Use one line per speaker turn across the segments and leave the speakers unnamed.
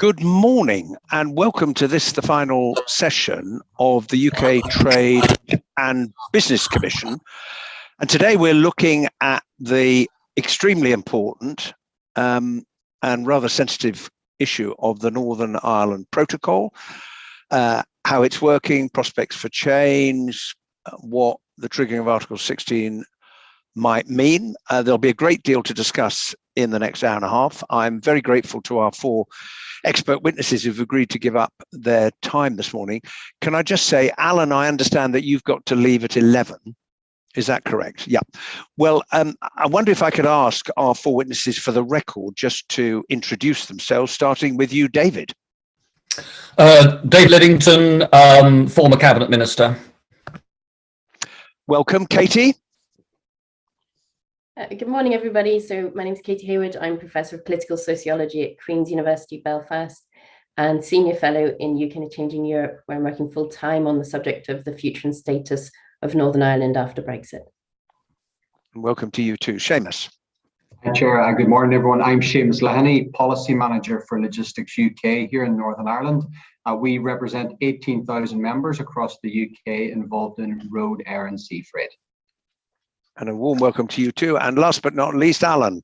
Good morning and welcome to the final session of the UK Trade and Business Commission. And today we're looking at the extremely important and rather sensitive issue of the Northern Ireland Protocol, how it's working, prospects for change, what the triggering of Article 16 might mean. There'll be a great deal to discuss in the next hour and a half. I'm very grateful to our four expert witnesses who've agreed to give up their time this morning. Can I just say, Alan, I understand that you've got to leave at 11. Is that correct? Yeah. Well, I wonder if I could ask our four witnesses for the record just to introduce themselves, starting with you, David.
David Liddington, former Cabinet Minister.
Welcome, Katie.
Good morning, everybody. So my name is Katie Hayward. I'm Professor of Political Sociology at Queen's University Belfast and Senior Fellow in UK and Changing Europe, where I'm working full time on the subject of the future and status of Northern Ireland after Brexit.
Welcome to you too, Seamus.
Hi, Chair. Good morning, everyone. I'm Seamus Lehenny, Policy Manager for Logistics UK here in Northern Ireland. We represent 18,000 members across the UK involved in road, air and sea freight.
And a warm welcome to you too. And last but not least, Alan.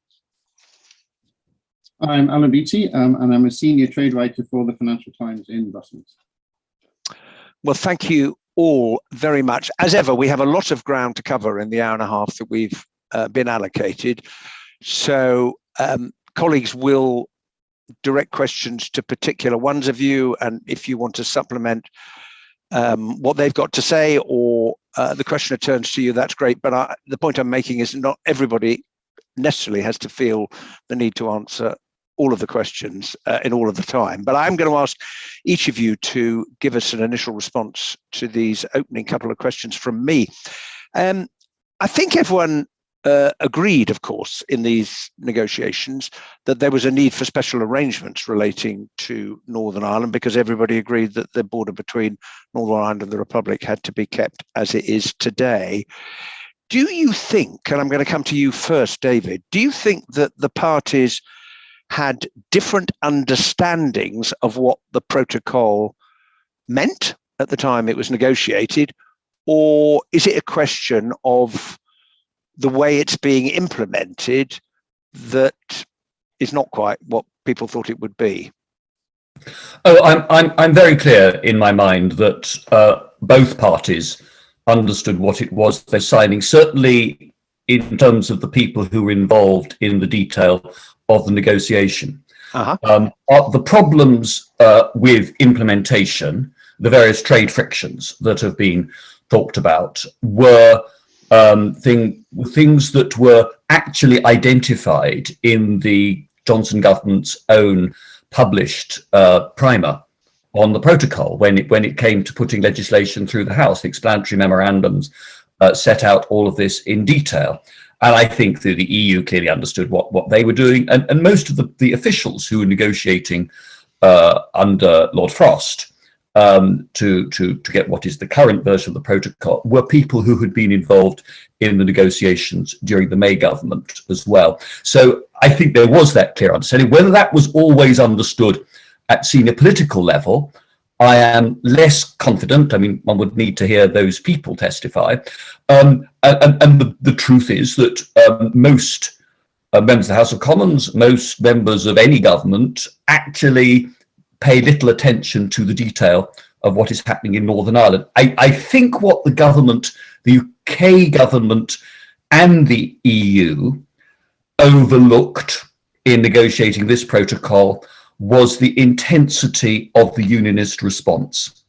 I'm Alan Beattie, and I'm a senior trade writer for the Financial Times in Brussels.
Well, thank you all very much. As ever, we have a lot of ground to cover in the hour and a half that we've been allocated. So colleagues will direct questions to particular ones of you. And if you want to supplement what they've got to say, or the questioner turns to you, that's great. But the point I'm making is not everybody necessarily has to feel the need to answer all of the questions in all of the time. But I'm going to ask each of you to give us an initial response to these opening couple of questions from me. I think everyone agreed, of course, in these negotiations that there was a need for special arrangements relating to Northern Ireland, because everybody agreed that the border between Northern Ireland and the Republic had to be kept as it is today. Do you think, and I'm going to come to you first, David, do you think that the parties had different understandings of what the protocol meant at the time it was negotiated, or is it a question of the way it's being implemented that is not quite what people thought it would be?
Oh, I'm very clear in my mind that both parties understood what it was they're signing, certainly in terms of the people who were involved in the detail of the negotiation. The problems with implementation, the various trade frictions that have been talked about, were things that were actually identified in the Johnson government's own published primer on the protocol when it came to putting legislation through the House. The explanatory memorandums set out all of this in detail. And I think that the EU clearly understood what they were doing. And most of the officials who were negotiating under Lord Frost to get what is the current version of the protocol were people who had been involved in the negotiations during the May government as well. So I think there was that clear understanding. Whether that was always understood at senior political level, I am less confident. I mean, one would need to hear those people testify. And the truth is that most members of the House of Commons, most members of any government actually pay little attention to the detail of what is happening in Northern Ireland. I think what the government, the UK government and the EU overlooked in negotiating this protocol was the intensity of the unionist response.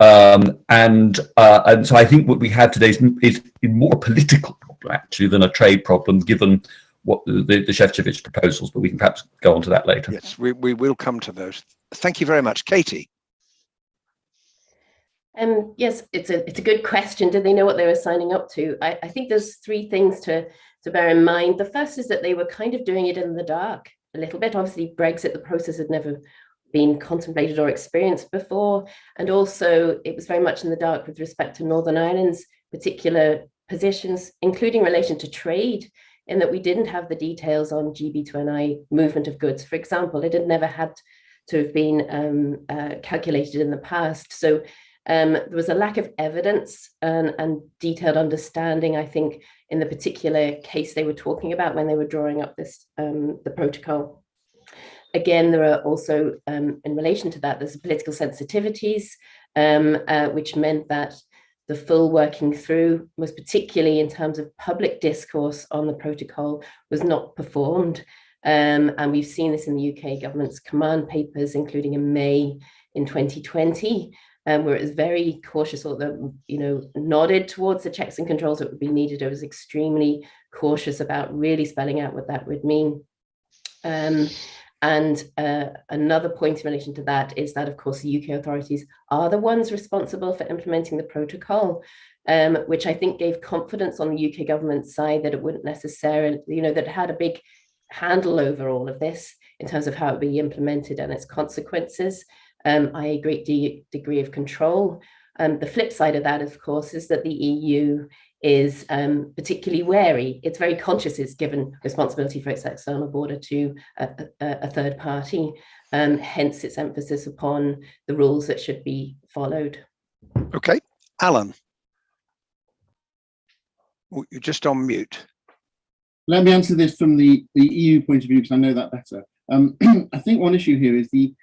And so I think what we have today is more a political problem actually than a trade problem, given what the Šefčovič proposals, but we can perhaps go on to that later.
Yes, we will come to those. Thank you very much. Katie.
Yes, it's a good question. Did they know what they were signing up to? I think there's three things to bear in mind. The first is that they were kind of doing it in the dark a little bit. Obviously, Brexit, the process had never been contemplated or experienced before. And also, it was very much in the dark with respect to Northern Ireland's particular positions, including relation to trade, in that we didn't have the details on GB2NI movement of goods. For example, it had never had have been calculated in the past. So there was a lack of evidence and detailed understanding, I think, in the particular case they were talking about when they were drawing up this the protocol. Again, there are also, in relation to that, there's political sensitivities, which meant that the full working through, most particularly in terms of public discourse on the protocol, was not performed. And we've seen this in the UK government's command papers, including in May in 2020, where it was very cautious, although, nodded towards the checks and controls that would be needed. It was extremely cautious about really spelling out what that would mean. And another point in relation to that is that, of course, the UK authorities are the ones responsible for implementing the protocol, which I think gave confidence on the UK government side that it wouldn't necessarily, that it had a big handle over all of this in terms of how it would be implemented and its consequences, i.e. a great degree of control. The flip side of that, of course, is that the EU is particularly wary. It's very conscious it's given responsibility for its external border to a third party, hence its emphasis upon the rules that should be followed.
Okay, Alan, you're just on mute.
Let me answer this from the EU point of view, because I know that better. I think one issue here is the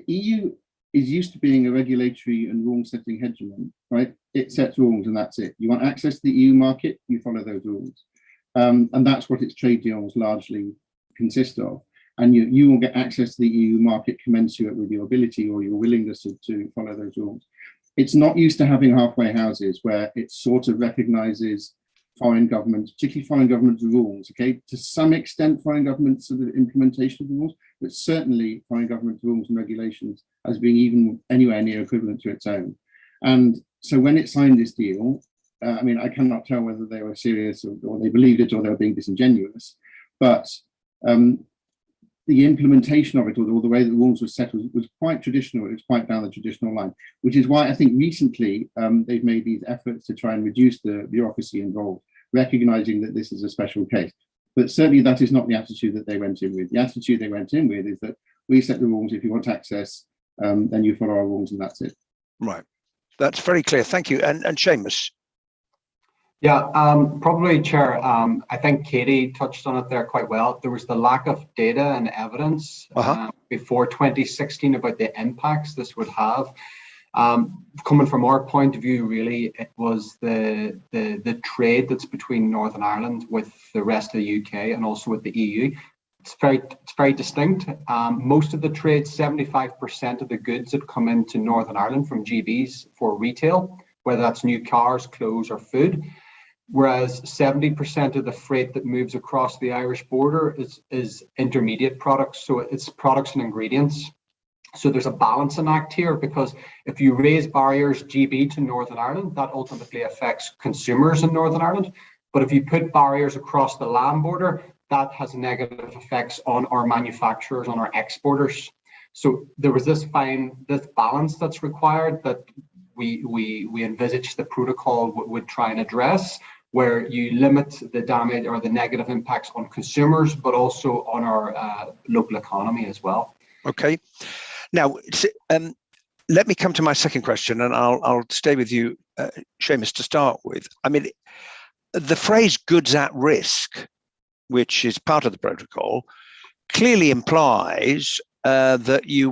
EU is used to being a regulatory and rule-setting hegemon, right? It sets rules and that's it. You want access to the EU market, you follow those rules. And that's what its trade deals largely consist of. And you will get access to the EU market commensurate with your ability or your willingness to follow those rules. It's not used to having halfway houses where it sort of recognizes foreign governments, particularly foreign governments' rules, okay? To some extent, foreign governments' sort of implementation of the rules, but certainly foreign government rules and regulations as being even anywhere near equivalent to its own. And so when it signed this deal, I cannot tell whether they were serious or they believed it or they were being disingenuous, but the implementation of it or the way that the rules were set was quite traditional. It was quite down the traditional line, which is why I think recently they've made these efforts to try and reduce the bureaucracy involved, recognizing that this is a special case. But certainly that is not the attitude that they went in with. The attitude they went in with is that we set the rules. If you want access, then you follow our rules and that's it.
Right. That's very clear. Thank you. And Seamus.
Yeah, probably, Chair. I think Katie touched on it there quite well. There was the lack of data and evidence before 2016 about the impacts this would have. Coming from our point of view, really, it was the trade that's between Northern Ireland with the rest of the UK and also with the EU. It's very distinct. Most of the trade, 75% of the goods that come into Northern Ireland from GBs for retail, whether that's new cars, clothes, or food, whereas 70% of the freight that moves across the Irish border is intermediate products. So it's products and ingredients. So there's a balancing act here, because if you raise barriers GB to Northern Ireland, that ultimately affects consumers in Northern Ireland. But if you put barriers across the land border, that has negative effects on our manufacturers, on our exporters. So there was this balance that's required that we envisaged the protocol would try and address, where you limit the damage or the negative impacts on consumers, but also on our local economy as well.
Okay. Now, let me come to my second question, and I'll stay with you, Seamus, to start with. I mean, the phrase goods at risk, which is part of the protocol, clearly implies that you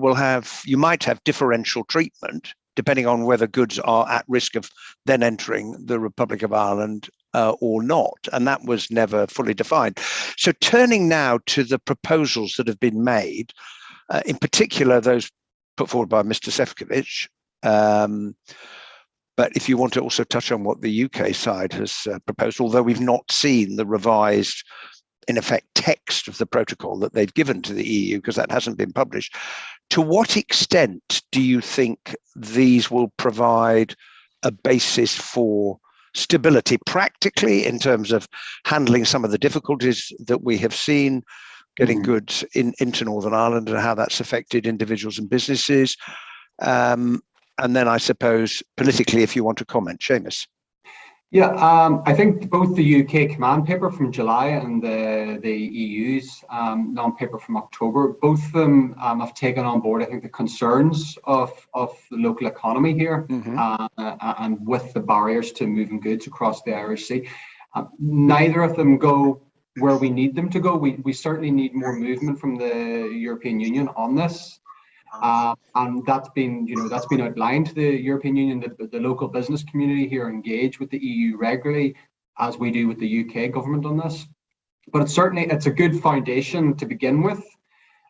might have differential treatment depending on whether goods are at risk of then entering the Republic of Ireland or not. And that was never fully defined. So turning now to the proposals that have been made, in particular, those put forward by Mr. Sefcovic. But if you want to also touch on what the UK side has proposed, although we've not seen the revised, in effect, text of the protocol that they've given to the EU, because that hasn't been published, to what extent do you think these will provide a basis for stability practically in terms of handling some of the difficulties that we have seen getting goods into Northern Ireland and how that's affected individuals and businesses? And then I suppose politically, if you want to comment, Seamus.
Yeah, I think both the UK command paper from July and the EU's non-paper from October, both of them have taken on board, I think, the concerns of the local economy here, and with the barriers to moving goods across the Irish Sea. Neither of them go where we need them to go. We certainly need more movement from the European Union on this. And that's been outlined to the European Union, that the local business community here engage with the EU regularly, as we do with the UK government on this. But it's a good foundation to begin with.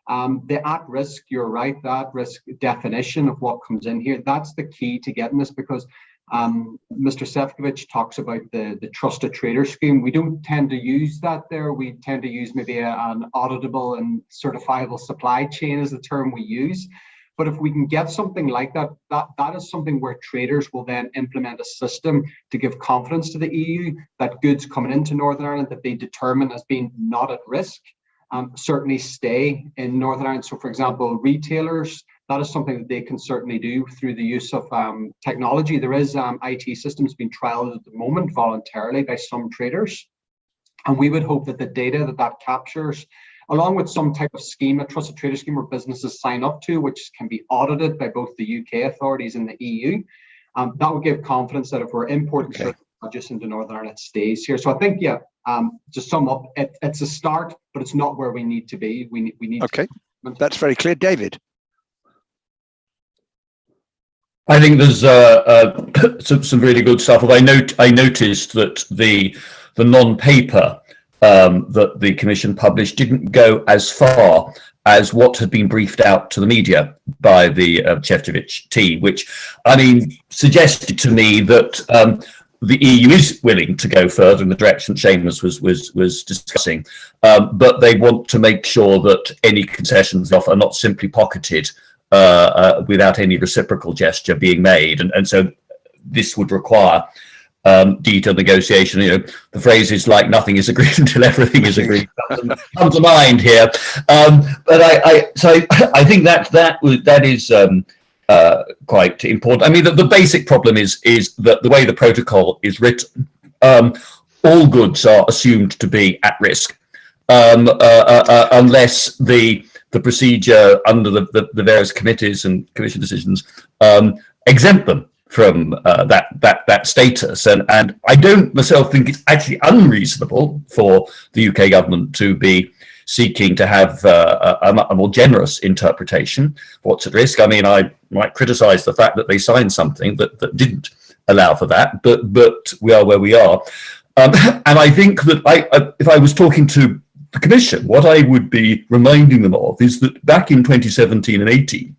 The at-risk, you're right, the at-risk definition of what comes in here, that's the key to getting this, because Mr. Sefcovic talks about the trusted trader scheme. We don't tend to use that there. We tend to use maybe an auditable and certifiable supply chain is the term we use. But if we can get something like that, that is something where traders will then implement a system to give confidence to the EU that goods coming into Northern Ireland that they determine as being not at risk certainly stay in Northern Ireland. So, for example, retailers, that is something that they can certainly do through the use of technology. There is IT systems being trialed at the moment voluntarily by some traders. And we would hope that the data that captures, along with some type of scheme, a trusted trader scheme where businesses sign up to, which can be audited by both the UK authorities and the EU, that would give confidence that if we're importing just into Northern Ireland, it stays here. So I think, to sum up, it's a start, but it's not where we need to be. We need.
Okay, that's very clear, David.
I think there's some really good stuff. I noticed that the non-paper that the Commission published didn't go as far as what had been briefed out to the media by the Sefcovic team, which, I mean, suggested to me that the EU is willing to go further in the direction Seamus was discussing, but they want to make sure that any concessions offer are not simply pocketed without any reciprocal gesture being made, and so this would require detailed negotiation. You know, the phrase is like nothing is agreed until everything is agreed. Comes to mind here, but I think that is quite important. I mean, the basic problem is that the way the protocol is written, all goods are assumed to be at risk, unless the procedure under the various committees and commission decisions exempt them from that status. And I don't myself think it's actually unreasonable for the UK government to be seeking to have a more generous interpretation of what's at risk. I mean, I might criticise the fact that they signed something that didn't allow for that, but we are where we are. And I think that if I was talking to the Commission, what I would be reminding them of is that back in 2017 and 18,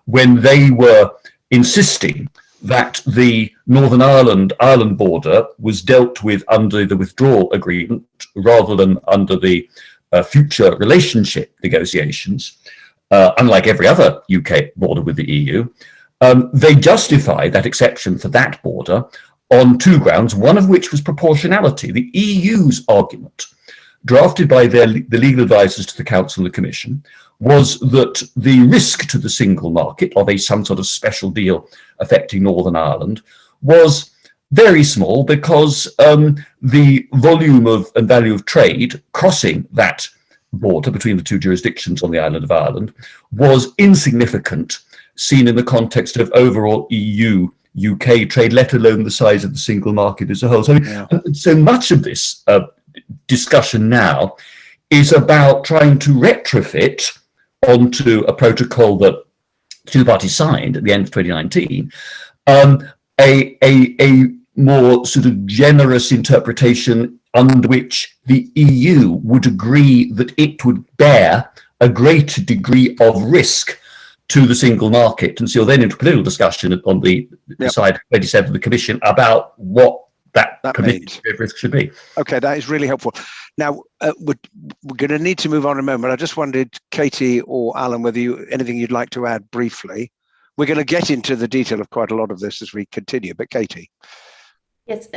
when they were insisting that the Northern Ireland border was dealt with under the withdrawal agreement rather than under the future relationship negotiations, unlike every other UK border with the EU, they justified that exception for that border on two grounds, one of which was proportionality. The EU's argument, drafted by the legal advisors to the Council and the Commission, was that the risk to the single market of some sort of special deal affecting Northern Ireland was very small, because the volume and value of trade crossing that border between the two jurisdictions on the island of Ireland was insignificant, seen in the context of overall EU-UK trade, let alone the size of the single market as a whole. So much of this discussion now is about trying to retrofit onto a protocol that two parties signed at the end of 2019, a more sort of generous interpretation under which the EU would agree that it would bear a greater degree of risk to the single market. And so you're then into political discussion on the side 27 of the Commission about what that permitted risk should be.
Okay, that is really helpful. Now, we're going to need to move on in a moment. I just wondered, Katie or Alan, whether anything you'd like to add briefly. We're going to get into the detail of quite a lot of this as we continue, but Katie.
Yes,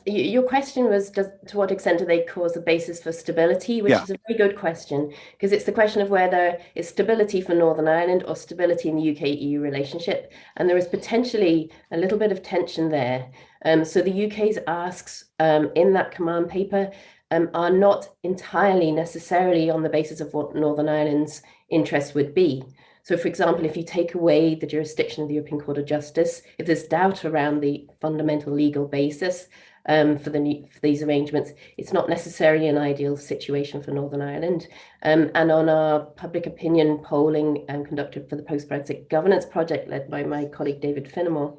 your question was, to what extent do they cause a basis for stability, which is a very good question, because it's the question of whether it's stability for Northern Ireland or stability in the UK-EU relationship. And there is potentially a little bit of tension there. So the UK's asks in that command paper are not entirely necessarily on the basis of what Northern Ireland's interest would be. So, for example, if you take away the jurisdiction of the European Court of Justice, if there's doubt around the fundamental legal basis for these arrangements, it's not necessarily an ideal situation for Northern Ireland. And on our public opinion polling conducted for the Post-Brexit Governance Project, led by my colleague David Finnemore,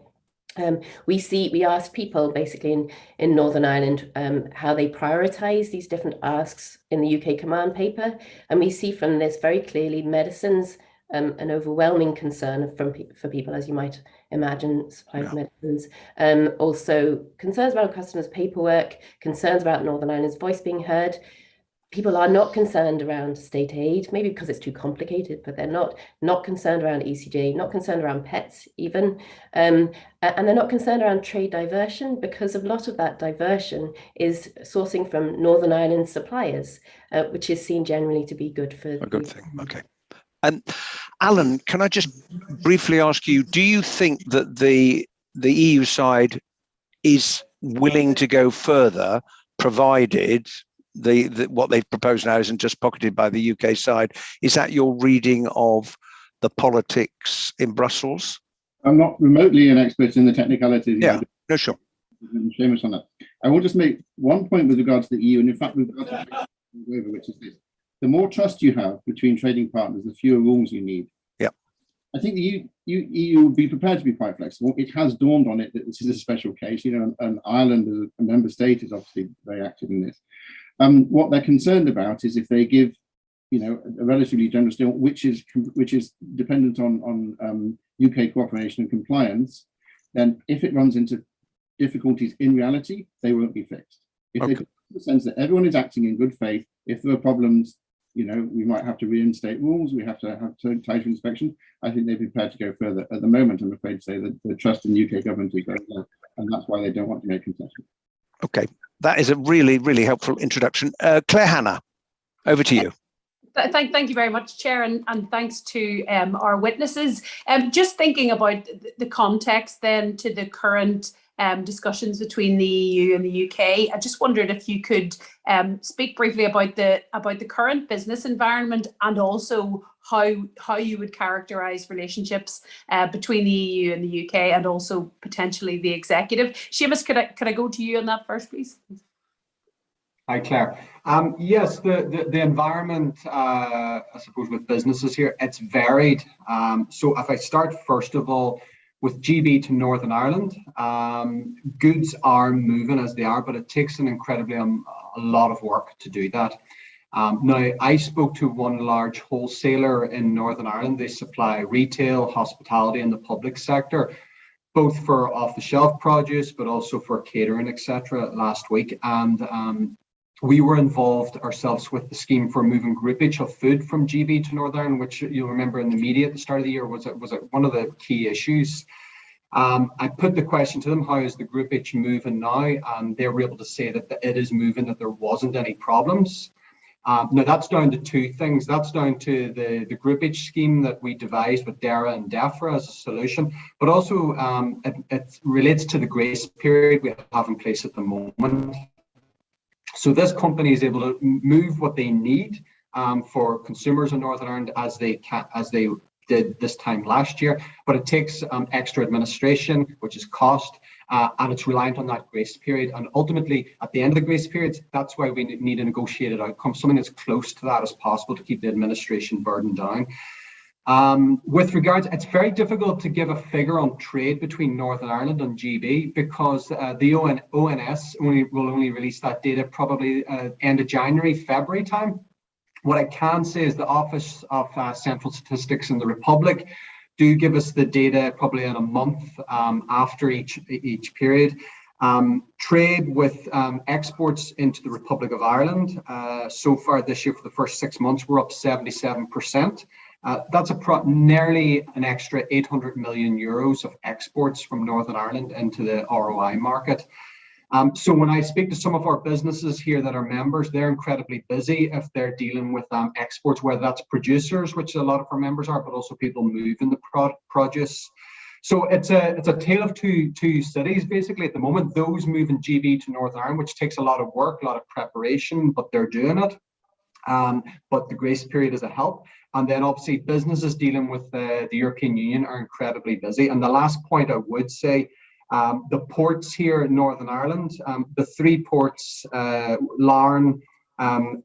we asked people basically in Northern Ireland how they prioritise these different asks in the UK command paper, and we see from this very clearly medicines an overwhelming concern for people, as you might imagine, supply of medicines. Also concerns about customers' paperwork, concerns about Northern Ireland's voice being heard. People are not concerned around state aid, maybe because it's too complicated, but they're not concerned around ECJ, not concerned around pets even, and they're not concerned around trade diversion, because a lot of that diversion is sourcing from Northern Ireland suppliers, which is seen generally to be good for
a good thing. Okay. And Alan, can I just briefly ask you, do you think that the EU side is willing to go further, provided what they've proposed now isn't just pocketed by the UK side? Is that your reading of the politics in Brussels? I'm
not remotely an expert in the technicalities.
Yeah, no, sure.
Seamus on that. I will just make one point with regard to the EU, and in fact, with regard to which is this: the more trust you have between trading partners, the fewer rules you need.
Yeah.
I think the EU will be prepared to be quite flexible. It has dawned on it that this is a special case, and Ireland as a member state is obviously very active in this. What they're concerned about is if they give, a relatively generous deal, which is dependent on UK cooperation and compliance, then if it runs into difficulties in reality, they won't be fixed. If they get the sense that everyone is acting in good faith, if there are problems, we might have to reinstate rules, we have to have tighter inspection, I think they'd be prepared to go further. At the moment, I'm afraid to say that the trust in the UK government is very low, and that's why they don't want to make concessions.
Okay, that is a really, really helpful introduction. Claire Hannah, over to you.
Thank you very much, Chair, and thanks to our witnesses. Just thinking about the context then to the current discussions between the EU and the UK, I just wondered if you could speak briefly about the current business environment, and also how you would characterise relationships between the EU and the UK, and also potentially the executive. Seamus, could I go to you on that first, please?
Hi, Claire. Yes, the environment, I suppose, with businesses here, it's varied. So if I start first of all with GB to Northern Ireland, goods are moving as they are, but it takes an incredibly a lot of work to do that. Now, I spoke to one large wholesaler in Northern Ireland. They supply retail, hospitality, and the public sector, both for off-the-shelf produce, but also for catering, etc. last week. And we were involved ourselves with the scheme for moving groupage of food from GB to Northern Ireland, which you'll remember in the media at the start of the year was one of the key issues. I put the question to them, how is the groupage moving now? And they were able to say that it is moving, that there wasn't any problems. Now that's down to two things. That's down to the groupage scheme that we devised with DERA and DEFRA as a solution, but also it relates to the grace period we have in place at the moment. So this company is able to move what they need for consumers in Northern Ireland as they did this time last year, but it takes extra administration, which is cost, and it's reliant on that grace period. And ultimately, at the end of the grace period, that's why we need a negotiated outcome, something as close to that as possible to keep the administration burden down. With regards, it's very difficult to give a figure on trade between Northern Ireland and GB, because the ONS will only release that data probably end of January, February time. What I can say is the Office of Central Statistics in the Republic do give us the data probably in a month after each period. Trade with exports into the Republic of Ireland so far this year, for the first 6 months, we're up 77%. That's nearly an extra 800 million euros of exports from Northern Ireland into the ROI market. So when I speak to some of our businesses here that are members, they're incredibly busy if they're dealing with exports, whether that's producers, which a lot of our members are, but also people moving the produce. So it's a tale of two cities basically at the moment. Those moving GB to Northern Ireland, which takes a lot of work, a lot of preparation, but they're doing it. But the grace period is a help. And then obviously businesses dealing with the European Union are incredibly busy. And the last point I would say, the ports here in Northern Ireland, the 3 ports, Larne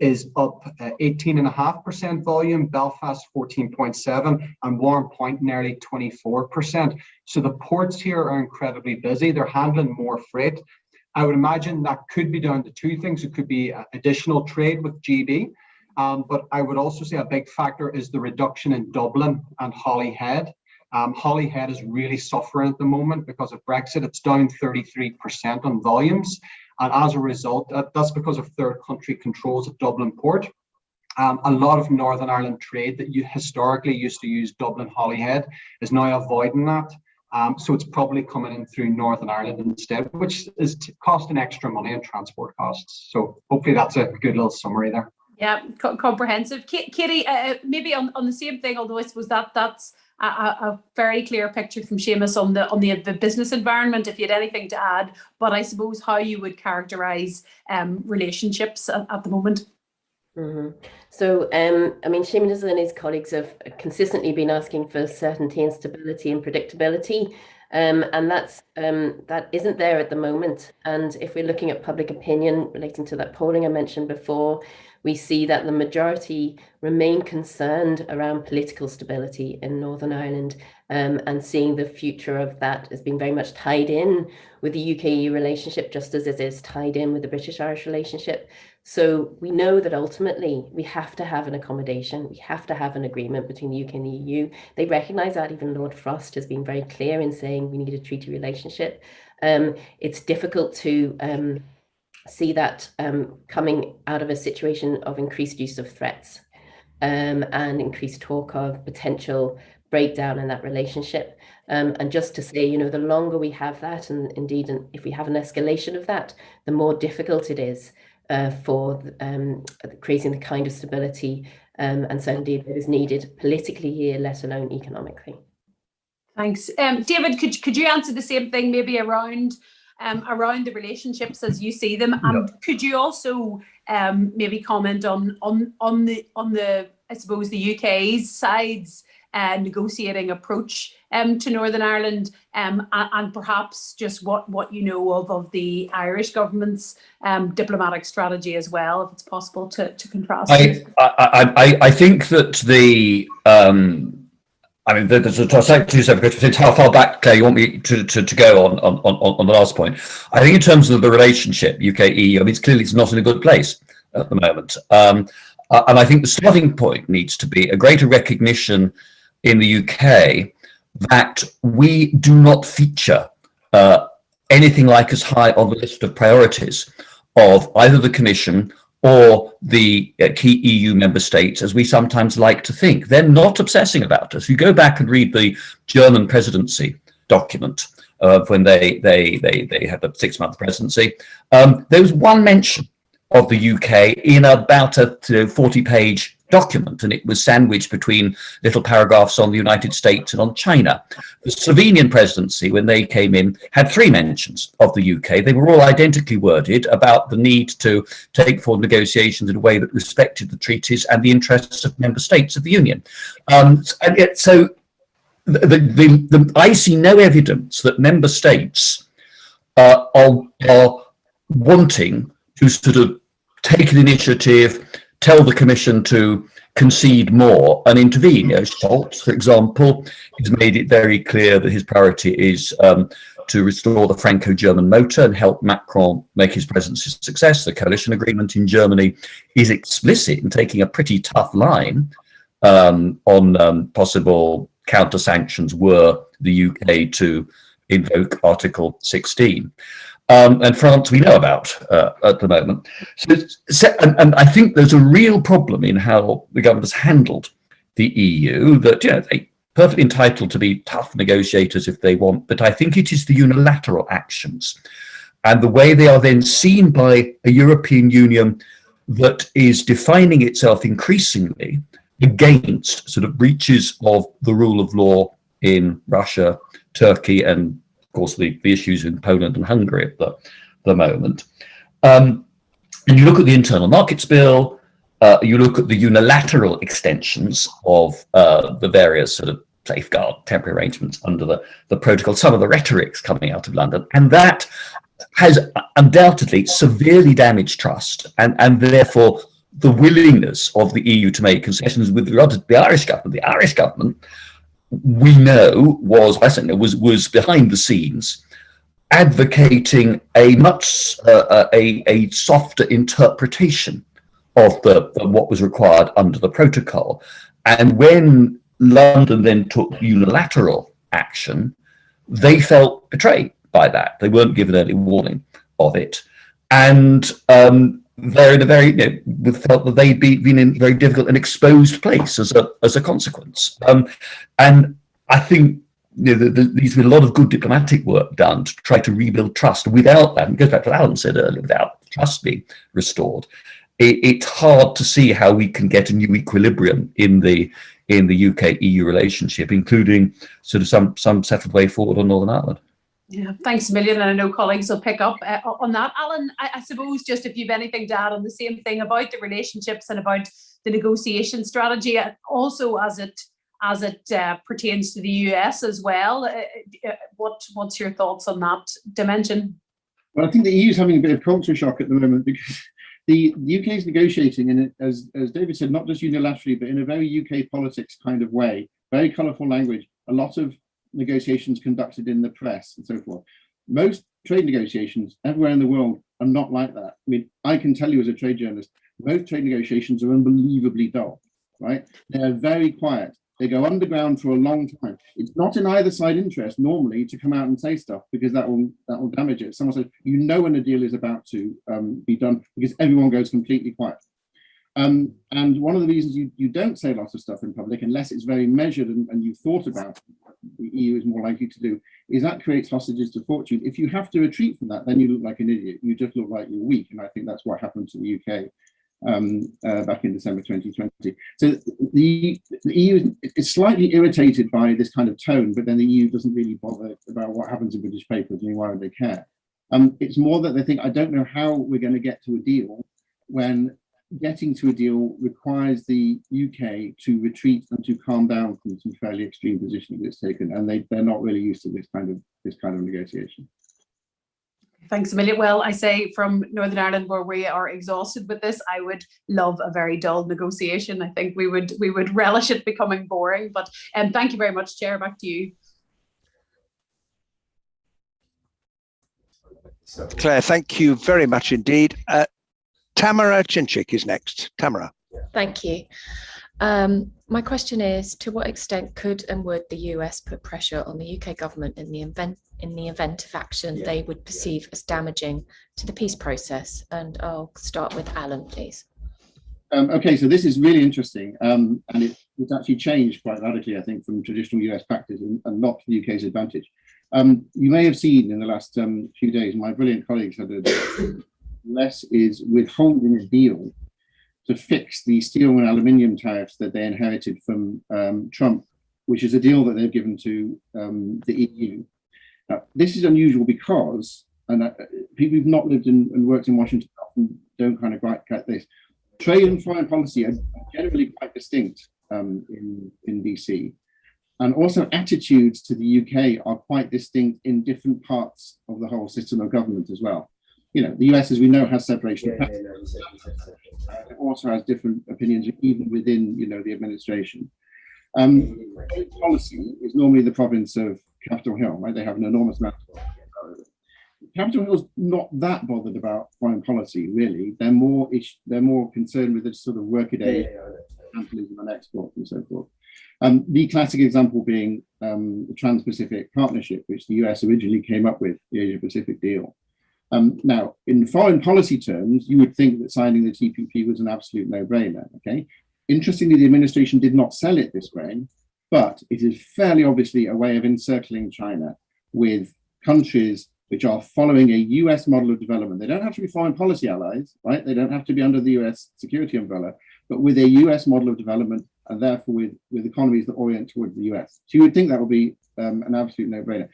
is up 18.5% volume, Belfast 14.7%, and Warrenpoint nearly 24%. So the ports here are incredibly busy. They're handling more freight. I would imagine that could be down to 2 things. It could be additional trade with GB, but I would also say a big factor is the reduction in Dublin and Holyhead. Holyhead is really suffering at the moment because of Brexit. It's down 33% on volumes. And as a result, that's because of third country controls at Dublin Port. A lot of Northern Ireland trade that you historically used to use Dublin Holyhead is now avoiding that. So it's probably coming in through Northern Ireland instead, which is costing extra money and transport costs. So hopefully that's a good little summary there.
Yeah, comprehensive. Katie, maybe on the same thing, although I suppose that's a very clear picture from Seamus on the business environment, if you had anything to add, but I suppose how you would characterise relationships at the moment.
Mm-hmm. So, I mean, Seamus and his colleagues have consistently been asking for certainty and stability and predictability, and that isn't there at the moment. And if we're looking at public opinion relating to that polling I mentioned before, we see that the majority remain concerned around political stability in Northern Ireland, and seeing the future of that as being very much tied in with the UK-EU relationship, just as it is tied in with the British-Irish relationship. So we know that ultimately we have to have an accommodation, we have to have an agreement between the UK and the EU. They recognise that. Even Lord Frost has been very clear in saying we need a treaty relationship. It's difficult to see that coming out of a situation of increased use of threats and increased talk of potential breakdown in that relationship. And just to say, you know, the longer we have that, and indeed, if we have an escalation of that, the more difficult it is for creating the kind of stability and certainty that is needed politically here, let alone economically.
Thanks. David, could you answer the same thing maybe around the relationships as you see them, and could you also maybe comment on the I suppose the UK's side's negotiating approach to Northern Ireland, and perhaps just what you know of the Irish government's diplomatic strategy as well, if it's possible to contrast.
I think that the I mean, there's two separate questions. How far back, Claire, you want me to go on the last point? I think in terms of the relationship UK-EU, I mean, it's not in a good place at the moment. And I think the starting point needs to be a greater recognition in the UK that we do not feature anything like as high on the list of priorities of either the Commission or the key EU member states, as we sometimes like to think. They're not obsessing about us. You go back and read the German presidency document when they had a 6-month presidency. There was one mention of the UK in about a 40-page document, and it was sandwiched between little paragraphs on the United States and on China. The Slovenian presidency, when they came in, had 3 mentions of the UK. They were all identically worded about the need to take forward negotiations in a way that respected the treaties and the interests of member states of the Union. And yet, so I see no evidence that member states are wanting to sort of take an initiative, tell the Commission to concede more and intervene. You know, Scholz, for example, has made it very clear that his priority is to restore the Franco-German motor and help Macron make his presidency a success. The coalition agreement in Germany is explicit in taking a pretty tough line on possible counter-sanctions were the UK to invoke Article 16. And France we know about at the moment. And I think there's a real problem in how the government has handled the EU, that, you know, they're perfectly entitled to be tough negotiators if they want, but I think it is the unilateral actions and the way they are then seen by a European Union that is defining itself increasingly against sort of breaches of the rule of law in Russia, Turkey, and of course the issues in Poland and Hungary at the moment. And you look at the Internal Markets Bill, you look at the unilateral extensions of the various sort of safeguard temporary arrangements under the protocol, some of the rhetorics coming out of London, and that has undoubtedly severely damaged trust, and therefore the willingness of the EU to make concessions with regard to the Irish government. The Irish government, we know, was behind the scenes advocating a much a softer interpretation of what was required under the protocol. And when London then took unilateral action, they felt betrayed by that. They weren't given early warning of it, and they're in a very felt that they'd been in a very difficult and exposed place as a consequence. And I think there's been a lot of good diplomatic work done to try to rebuild trust. Without that, and it goes back to what Alan said earlier, without trust being restored, it's hard to see how we can get a new equilibrium in the UK-EU relationship, including sort of some settled way forward on Northern Ireland.
Yeah, thanks a million, and I know colleagues will pick up on that. Alan, I suppose just if you've anything to add on the same thing about the relationships and about the negotiation strategy, also as it pertains to the US as well, what's your thoughts on that dimension?
Well, I think the EU is having a bit of culture shock at the moment, because the UK is negotiating, and as David said, not just unilaterally, but in a very UK politics kind of way, very colourful language, a lot of negotiations conducted in the press and so forth. Most trade negotiations everywhere in the world are not like that. I mean, I can tell you as a trade journalist, most trade negotiations are unbelievably dull, right? They're very quiet. They go underground for a long time. It's not in either side interest normally to come out and say stuff, because that will damage it. Someone says, you know when a deal is about to be done, because everyone goes completely quiet. And one of the reasons you don't say lots of stuff in public, unless it's very measured and you've thought about the EU is more likely to do, is that creates hostages to fortune. If you have to retreat from that, then you look like an idiot. You just look like you're weak. And I think that's what happened to the UK back in December 2020. So the EU is slightly irritated by this kind of tone, but then the EU doesn't really bother about what happens in British papers. I mean, why would they care? It's more that they think, I don't know how we're going to get to a deal when getting to a deal requires the UK to retreat and to calm down from some fairly extreme positioning that's taken, and they're not really used to this kind of negotiation.
Thanks a million. Well, I say from Northern Ireland, where we are exhausted with this, I would love a very dull negotiation. I think we would relish it becoming boring. But thank you very much, Chair. Back to you.
Claire, thank you very much indeed. Tamara Chinchik is next. Tamara.
Thank you. My question is, to what extent could and would the US put pressure on the UK government in the event of action they would perceive as damaging to the peace process? And I'll start with Alan, please.
Okay, so this is really interesting, and it's actually changed quite radically, I think, from traditional US practice, and not to the UK's advantage. You may have seen in the last few days, my brilliant colleagues had a less is withholding a deal to fix the steel and aluminium tariffs that they inherited from Trump, which is a deal that they've given to the EU. Now, this is unusual because, and people who've not lived and worked in Washington often don't kind of quite get this, trade and foreign policy are generally quite distinct in DC. And also attitudes to the UK are quite distinct in different parts of the whole system of government as well. You know, the US, as we know, has separation of powers. It also has different opinions, even within, the administration. Policy is normally the province of Capitol Hill, right? They have an enormous amount of power. Capitol Hill's not that bothered about foreign policy, really. They're more concerned with the sort of workaday capitalism and exports and so forth. The classic example being the Trans-Pacific Partnership, which the US originally came up with, the Asia-Pacific deal. Now, in foreign policy terms, you would think that signing the TPP was an absolute no-brainer, okay? Interestingly, the administration did not sell it this way, but it is fairly obviously a way of encircling China with countries which are following a US model of development. They don't have to be foreign policy allies, right? They don't have to be under the US security umbrella, but with a US model of development and therefore with economies that orient towards the US. So you would think that would be an absolute no-brainer.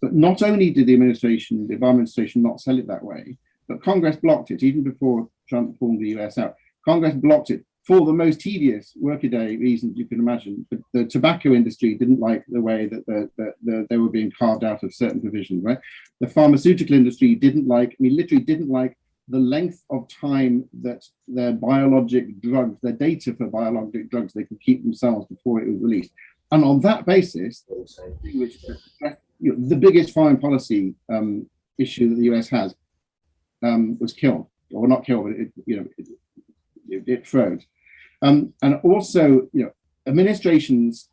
But not only did the Obama administration not sell it that way, but Congress blocked it, even before Trump pulled the US out. Congress blocked it for the most tedious workaday reasons you can imagine. The tobacco industry didn't like the way that they were being carved out of certain provisions, right? The pharmaceutical industry literally didn't like the length of time that their biologic drugs, their data for biologic drugs, they could keep themselves before it was released. And on that basis, which the biggest foreign policy issue that the US has was killed, or not killed, but it froze. And also, administrations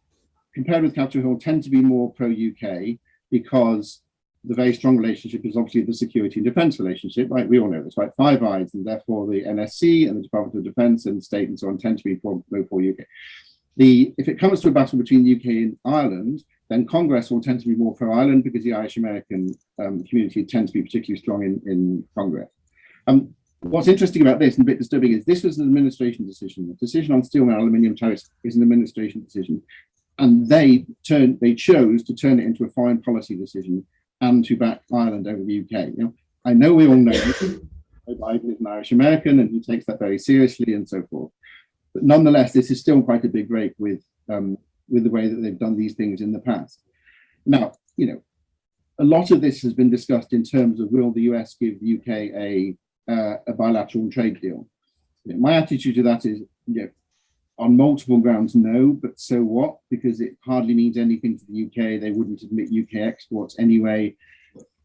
compared with Capitol Hill tend to be more pro-UK because the very strong relationship is obviously the security and defense relationship, right? We all know this, right? Five Eyes, and therefore the NSC and the Department of Defense and state and so on tend to be pro-UK. If it comes to a battle between the UK and Ireland, then Congress will tend to be more pro-Ireland because the Irish American community tends to be particularly strong in Congress. What's interesting about this and a bit disturbing is this was an administration decision. The decision on steel and aluminium tariffs is an administration decision, and they chose to turn it into a foreign policy decision and to back Ireland over the UK. I know we all know Biden is an Irish American and he takes that very seriously and so forth. But nonetheless, this is still quite a big break with the way that they've done these things in the past. Now, a lot of this has been discussed in terms of will the US give the UK a bilateral trade deal? My attitude to that is, on multiple grounds, no, but so what? Because it hardly means anything to the UK. They wouldn't admit UK exports anyway.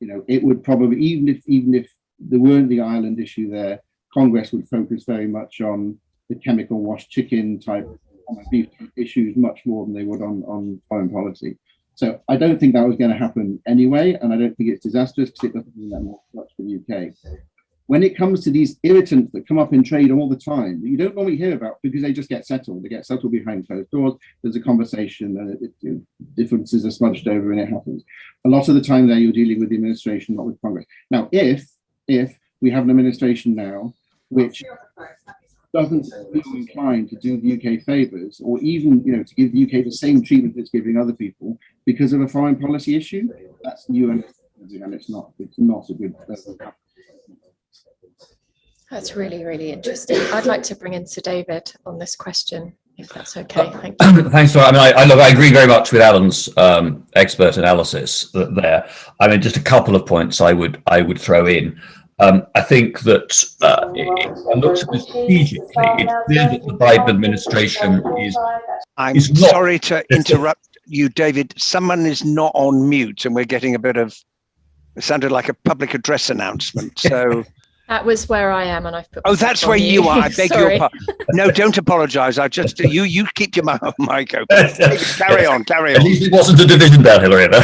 It would probably, even if there weren't the Ireland issue there, Congress would focus very much on the chemical wash chicken type beef issues much more than they would on foreign policy. So I don't think that was going to happen anyway, and I don't think it's disastrous because it doesn't mean that much for the UK. When it comes to these irritants that come up in trade all the time, that you don't normally hear about because they just get settled. They get settled behind closed doors. There's a conversation and differences are smudged over and it happens. A lot of the time there you're dealing with the administration, not with Congress. Now, if we have an administration now which doesn't feel inclined to do the UK favours, or even to give the UK the same treatment it's giving other people because of a foreign policy issue, that's new and it's not a good.
That's really, really interesting. I'd like to bring in Sir David on this question, if that's okay. Thank you.
Thanks, Laura. I agree very much with Alan's expert analysis there. Just a couple of points I would throw in. I think that if one looks at this strategically, it's clear that the Biden administration is.
I'm sorry to interrupt you, David. Someone is not on mute, and we're getting a bit of. It sounded like a public address announcement. So.
That was where I am, and I've put.
Oh, that's where you are. I beg your pardon. No, don't apologise. I just you keep your mic open. Carry on.
At least it wasn't a division down, Hillary. If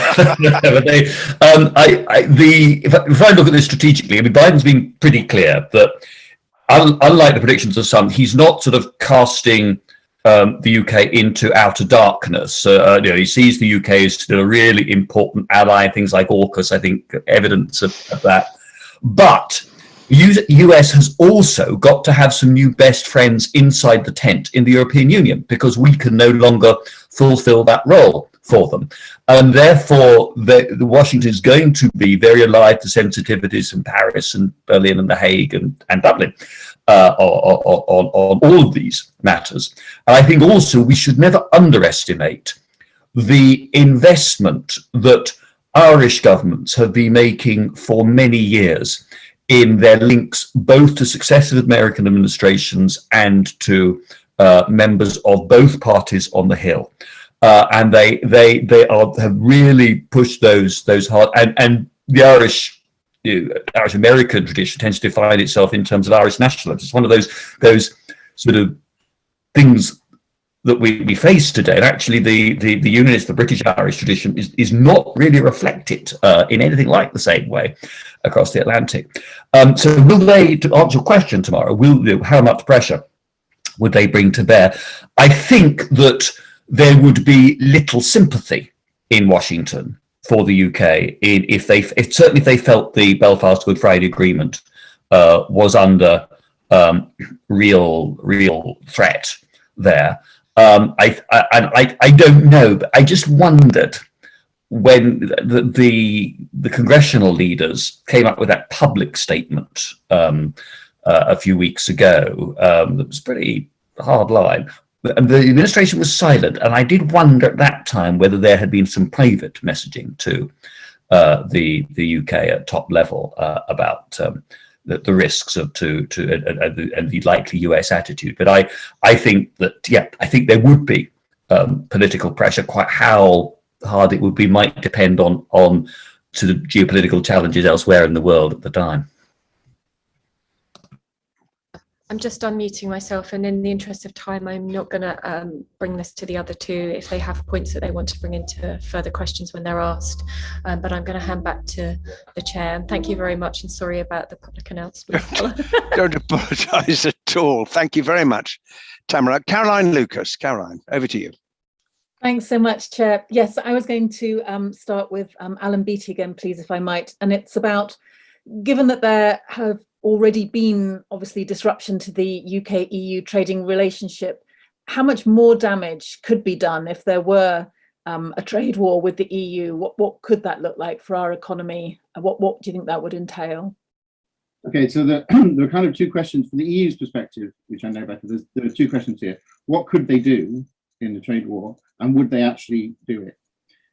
I look at this strategically, Biden's been pretty clear that, unlike the predictions of some, he's not sort of casting the UK into outer darkness. He sees the UK as still a really important ally. Things like AUKUS, I think, evidence of that, but. US has also got to have some new best friends inside the tent in the European Union because we can no longer fulfill that role for them. And therefore, Washington is going to be very alive to sensitivities in Paris and Berlin and The Hague and Dublin on all of these matters. And I think also we should never underestimate the investment that Irish governments have been making for many years in their links both to successive American administrations and to members of both parties on the Hill, and they have really pushed those hard. And the Irish American tradition tends to define itself in terms of Irish nationalism. It's one of those sort of things that we face today, and actually the Unionist, the British Irish tradition is not really reflected in anything like the same way across the Atlantic. So will they, to answer your question tomorrow, how much pressure would they bring to bear? I think that there would be little sympathy in Washington for the UK if they felt the Belfast Good Friday Agreement was under real threat there. I don't know, but I just wondered when the congressional leaders came up with that public statement a few weeks ago, that was pretty hard line. And the administration was silent, and I did wonder at that time whether there had been some private messaging to the UK at top level about the risks of and the likely US attitude. But I think that I think there would be political pressure. Quite how hard it would be might depend on sort of geopolitical challenges elsewhere in the world at the time.
I'm just unmuting myself, and in the interest of time, I'm not going to bring this to the other two if they have points that they want to bring into further questions when they're asked. But I'm going to hand back to the chair. And thank you very much, and sorry about the public announcement.
Don't apologise at all. Thank you very much, Tamara. Caroline Lucas. Caroline, over to you.
Thanks so much, Chair. Yes, I was going to start with Alan Beattie again, please, if I might. And it's about, given that there have already been obviously disruption to the UK-EU trading relationship, how much more damage could be done if there were a trade war with the EU? What could that look like for our economy? What do you think that would entail?
Okay, so there are kind of two questions from the EU's perspective, which I know better. There are two questions here. What could they do in the trade war, and would they actually do it?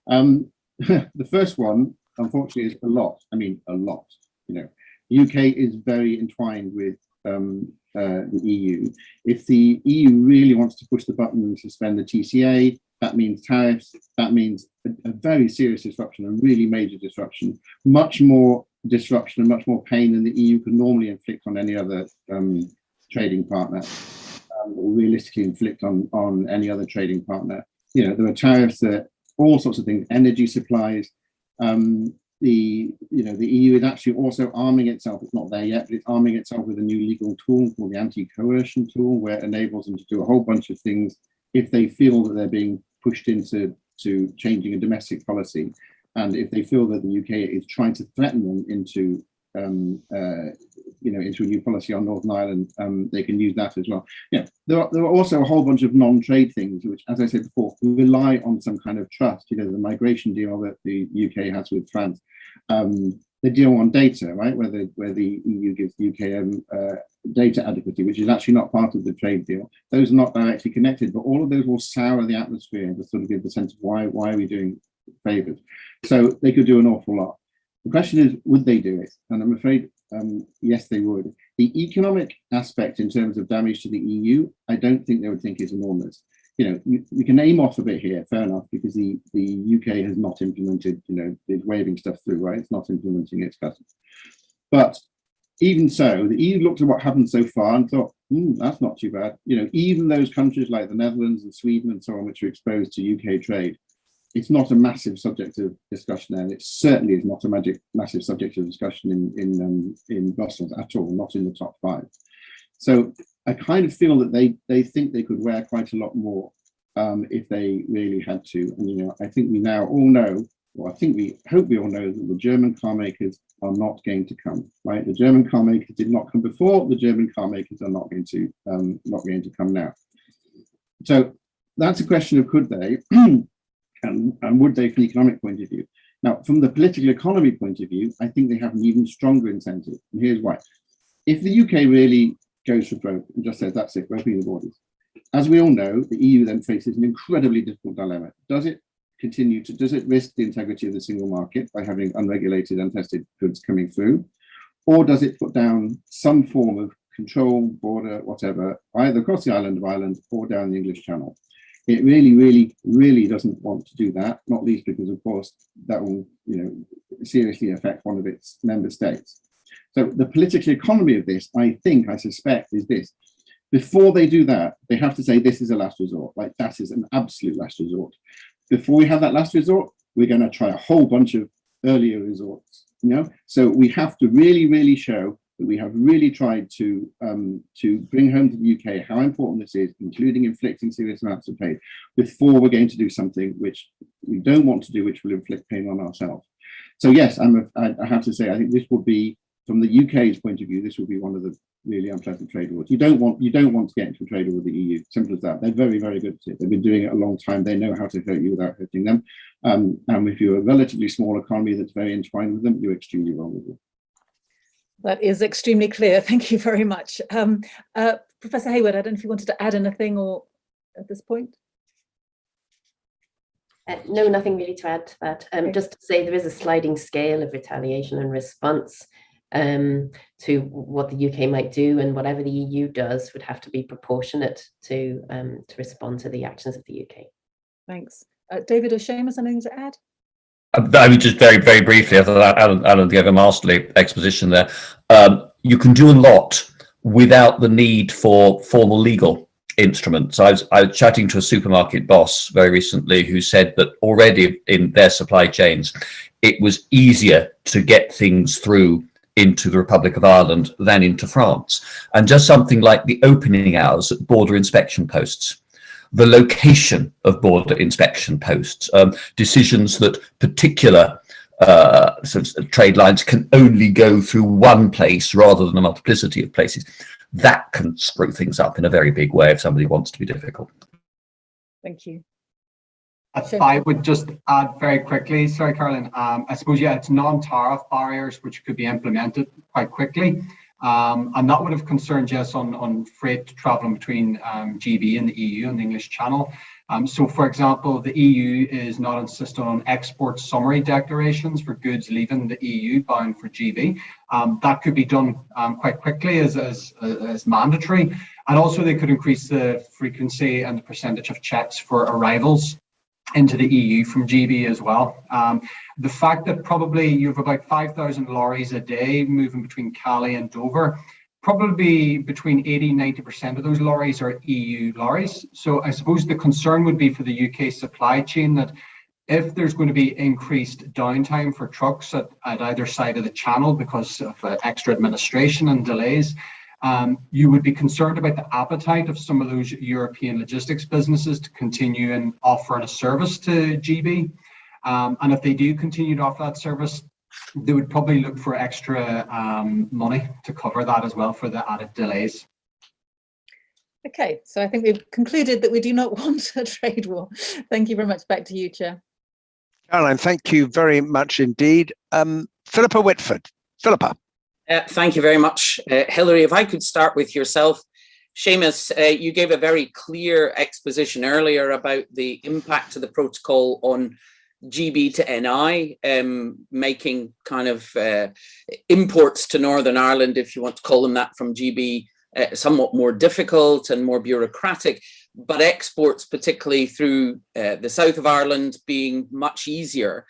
The first one, unfortunately, is a lot. I mean, a lot. You know, UK is very entwined with the EU. If the EU really wants to push the button and suspend the TCA, that means tariffs. That means a very serious disruption, a really major disruption, much more disruption and much more pain than the EU could normally inflict on any other trading partner, or realistically inflict on any other trading partner. You know, there are tariffs, there are all sorts of things, energy supplies. The EU is actually also arming itself. It's not there yet, but it's arming itself with a new legal tool called the anti-coercion tool, where it enables them to do a whole bunch of things if they feel that they're being pushed into changing a domestic policy, and if they feel that the UK is trying to threaten them into into a new policy on Northern Ireland, they can use that as well. Yeah, there are also a whole bunch of non-trade things which, as I said before, rely on some kind of trust. You know, the migration deal that the UK has with France, the deal on data, right, where the EU gives the UK data adequacy, which is actually not part of the trade deal. Those are not directly connected, but all of those will sour the atmosphere and just sort of give the sense of why are we doing favours. So they could do an awful lot. The question is, would they do it? And I'm afraid, yes, they would. The economic aspect in terms of damage to the EU, I don't think they would think is enormous. You know, you can aim off a bit here, fair enough, because the UK has not implemented, it's waving stuff through, right? It's not implementing its customs. But even so, the EU looked at what happened so far and thought, that's not too bad. You know, even those countries like the Netherlands and Sweden and so on, which are exposed to UK trade, it's not a massive subject of discussion there, and it certainly is not a massive subject of discussion in Brussels at all, not in the top 5. So I kind of feel that they think they could wear quite a lot more if they really had to. And I think we now all know, or I think we hope we all know, that the German car makers are not going to come. Right? The German car makers did not come before. The German car makers are not going to come now. So that's a question of could they. And would they from the economic point of view? Now, from the political economy point of view, I think they have an even stronger incentive. And here's why. If the UK really goes for broke and just says, that's it, we're opening the borders, as we all know, the EU then faces an incredibly difficult dilemma. Does it risk the integrity of the single market by having unregulated, untested goods coming through? Or does it put down some form of control, border, whatever, either across the island of Ireland or down the English Channel? It really, really, really doesn't want to do that, not least because, of course, that will, seriously affect one of its member states. So the political economy of this, I suspect, is this. Before they do that, they have to say this is a last resort. Like, that is an absolute last resort. Before we have that last resort, we're going to try a whole bunch of earlier resorts. So we have to really, really show that we have really tried to bring home to the UK how important this is, including inflicting serious amounts of pain, before we're going to do something which we don't want to do, which will inflict pain on ourselves. So yes, I have to say, I think this will be, from the UK's point of view, this will be one of the really unpleasant trade wars. You don't want to get into a trade war with the EU. Simple as that. They're very, very good at it. They've been doing it a long time. They know how to hurt you without hurting them. And if you're a relatively small economy that's very entwined with them, you're extremely vulnerable.
That is extremely clear. Thank you very much. Professor Hayward, I don't know if you wanted to add anything or at this point.
No, nothing really to add to that. Just to say there is a sliding scale of retaliation and response to what the UK might do, and whatever the EU does would have to be proportionate to respond to the actions of the UK.
Thanks. David or Seamus, anything to add?
I mean, just very, very briefly, I thought Alan gave a masterly exposition there. You can do a lot without the need for formal legal instruments. I was chatting to a supermarket boss very recently who said that already in their supply chains, it was easier to get things through into the Republic of Ireland than into France. And just something like the opening hours at border inspection posts, the location of border inspection posts, decisions that particular sort of trade lines can only go through one place rather than a multiplicity of places. That can screw things up in a very big way if somebody wants to be difficult.
Thank you.
I would just add very quickly, sorry, Caroline, I suppose, yeah, it's non-tariff barriers which could be implemented quite quickly. And that would have concerned, yes, on freight traveling between GB and the EU and the English Channel. So, for example, the EU is not insisting on export summary declarations for goods leaving the EU bound for GB. That could be done quite quickly as mandatory. And also they could increase the frequency and the percentage of checks for arrivals into the EU from GB as well. The fact that probably you have about 5,000 lorries a day moving between Calais and Dover, probably between 80-90% of those lorries are EU lorries. So I suppose the concern would be for the UK supply chain that if there's going to be increased downtime for trucks at either side of the channel because of extra administration and delays, you would be concerned about the appetite of some of those European logistics businesses to continue and offering a service to GB. And if they do continue to offer that service, they would probably look for extra money to cover that as well for the added delays.
Okay, so I think we've concluded that we do not want a trade war. Thank you very much. Back to you, Chair.
Caroline, thank you very much indeed. Philippa Whitford. Philippa.
Thank you very much, Hilary. If I could start with yourself. Seamus, you gave a very clear exposition earlier about the impact of the protocol on GB to NI, making kind of imports to Northern Ireland, if you want to call them that, from GB somewhat more difficult and more bureaucratic, but exports, particularly through the south of Ireland, being much easier.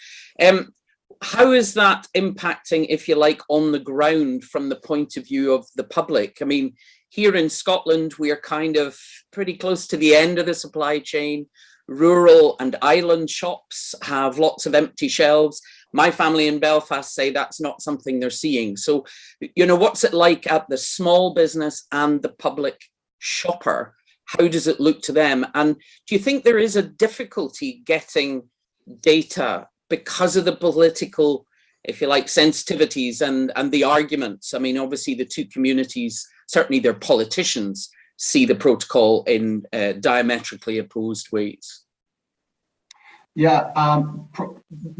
How is that impacting, if you like, on the ground from the point of view of the public? I mean, here in Scotland, we are kind of pretty close to the end of the supply chain. Rural and island shops have lots of empty shelves. My family in Belfast say that's not something they're seeing. So, you know, what's it like at the small business and the public shopper? How does it look to them? And do you think there is a difficulty getting data because of the political, if you like, sensitivities and the arguments? I mean, obviously the two communities, certainly their politicians, see the protocol in diametrically opposed ways.
Yeah,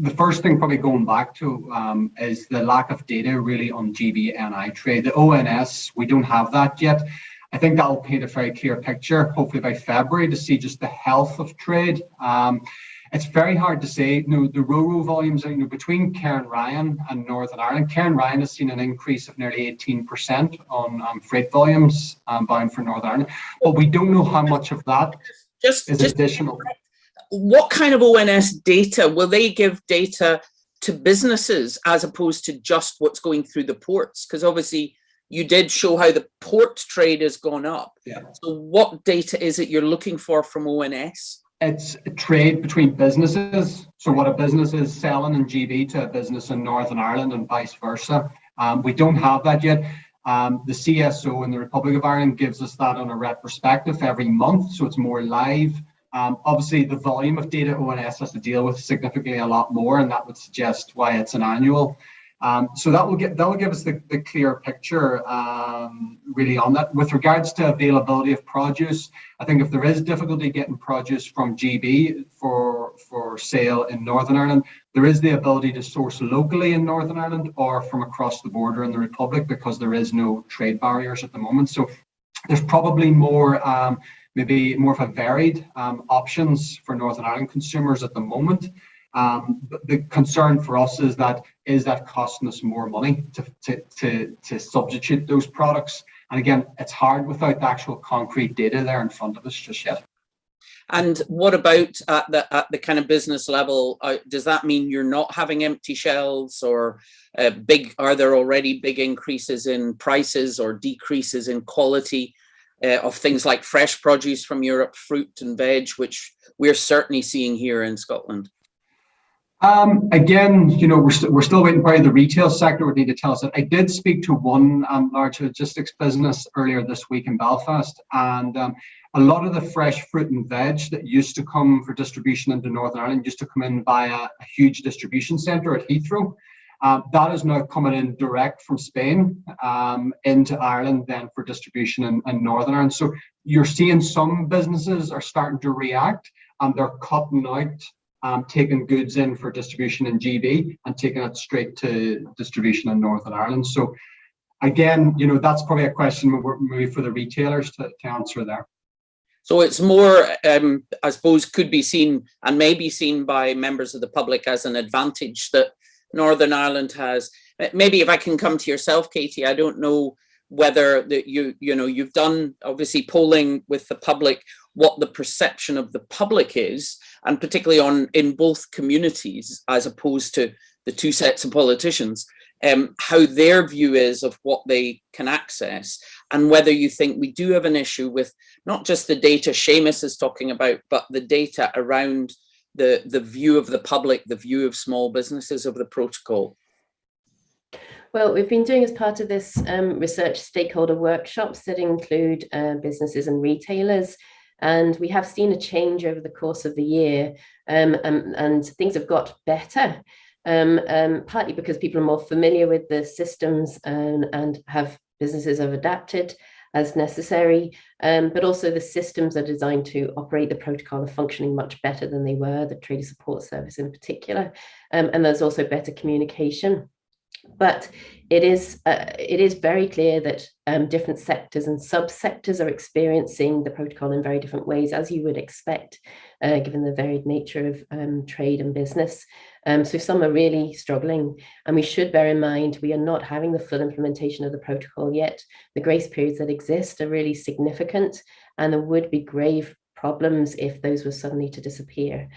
the first thing probably going back to is the lack of data really on GB-NI trade. The ONS, we don't have that yet. I think that will paint a very clear picture, hopefully by February, to see just the health of trade. It's very hard to say. The RoRo volumes are, between Cairnryan and Northern Ireland. Cairnryan has seen an increase of nearly 18% on freight volumes bound for Northern Ireland, but we don't know how much of that is additional.
What kind of ONS data? Will they give data to businesses as opposed to just what's going through the ports? Because obviously you did show how the port trade has gone up. Yeah. So what data is it you're looking for from ONS?
It's a trade between businesses. So what a business is selling in GB to a business in Northern Ireland and vice versa. We don't have that yet. The CSO in the Republic of Ireland gives us that on a retrospective every month, so it's more live. Obviously, the volume of data ONS has to deal with significantly a lot more, and that would suggest why it's an annual So that will give us the clear picture really on that. With regards to availability of produce, I think if there is difficulty getting produce from GB for sale in Northern Ireland, there is the ability to source locally in Northern Ireland or from across the border in the Republic, because there is no trade barriers at the moment. So there's probably more, maybe more of a varied options for Northern Ireland consumers at the moment. But the concern for us is that costing us more money to substitute those products? And again, it's hard without the actual concrete data there in front of us just yet.
And what about at the kind of business level? Does that mean you're not having empty shelves, or are there already big increases in prices or decreases in quality of things like fresh produce from Europe, fruit and veg, which we're certainly seeing here in Scotland?
Again, you know, we're still waiting. Probably the retail sector would need to tell us that. I did speak to one large logistics business earlier this week in Belfast, and a lot of the fresh fruit and veg that used to come for distribution into Northern Ireland used to come in via a huge distribution centre at Heathrow. That is now coming in direct from Spain into Ireland then for distribution in Northern Ireland. So you're seeing some businesses are starting to react, and they're cutting out taking goods in for distribution in GB and taking it straight to distribution in Northern Ireland. So again, you know, that's probably a question maybe for the retailers to answer there.
So it's more, I suppose, could be seen and may be seen by members of the public as an advantage that Northern Ireland has. Maybe if I can come to yourself, Katie, I don't know whether that you've done obviously polling with the public, what the perception of the public is, and particularly in both communities as opposed to the two sets of politicians, how their view is of what they can access, and whether you think we do have an issue with not just the data Seamus is talking about, but the data around the view of the public, the view of small businesses of the protocol.
Well, we've been doing as part of this research stakeholder workshops that include businesses and retailers, and we have seen a change over the course of the year, and things have got better, partly because people are more familiar with the systems and businesses have adapted as necessary, but also the systems are designed to operate the protocol are functioning much better than they were, the Trader Support Service in particular, and there's also better communication. But it is very clear that different sectors and subsectors are experiencing the protocol in very different ways, as you would expect, given the varied nature of trade and business. So some are really struggling, and we should bear in mind we are not having the full implementation of the protocol yet. The grace periods that exist are really significant, and there would be grave problems if those were suddenly to disappear.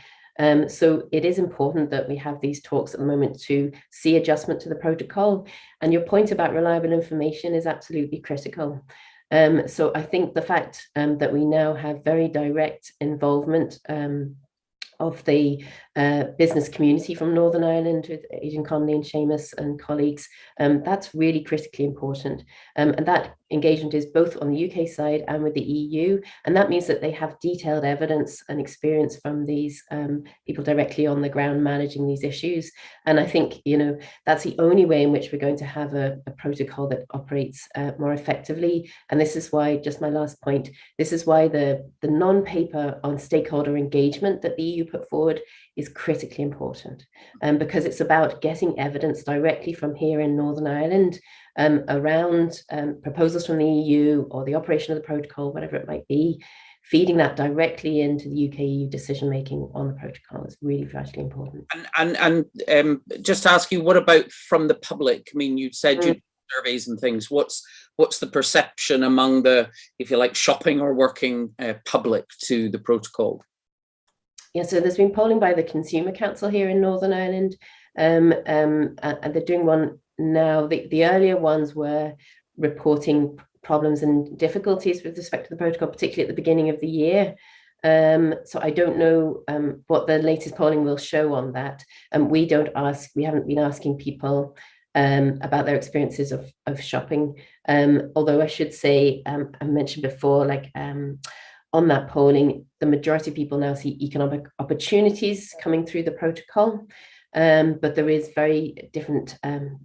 So it is important that we have these talks at the moment to see adjustment to the protocol. And your point about reliable information is absolutely critical. So I think the fact that we now have very direct involvement of the business community from Northern Ireland with Aidan Connolly and Seamus and colleagues, that's really critically important. And that engagement is both on the UK side and with the EU. And that means that they have detailed evidence and experience from these people directly on the ground managing these issues. And I think, you know, that's the only way in which we're going to have a protocol that operates more effectively. And this is why, just my last point, this is why the non-paper on stakeholder engagement that the EU put forward is critically important, because it's about getting evidence directly from here in Northern Ireland around proposals from the EU or the operation of the protocol, whatever it might be. Feeding that directly into the UK-EU decision-making on the protocol is really vitally important.
And just to ask you, what about from the public? I mean, you said you do surveys and things. What's the perception among the, if you like, shopping or working public to the protocol?
Yeah, so there's been polling by the Consumer Council here in Northern Ireland, and they're doing one now. The earlier ones were reporting problems and difficulties with respect to the protocol, particularly at the beginning of the year. So I don't know what the latest polling will show on that. We haven't been asking people about their experiences of shopping. Although I should say, I mentioned before, like on that polling, the majority of people now see economic opportunities coming through the protocol. but there is very different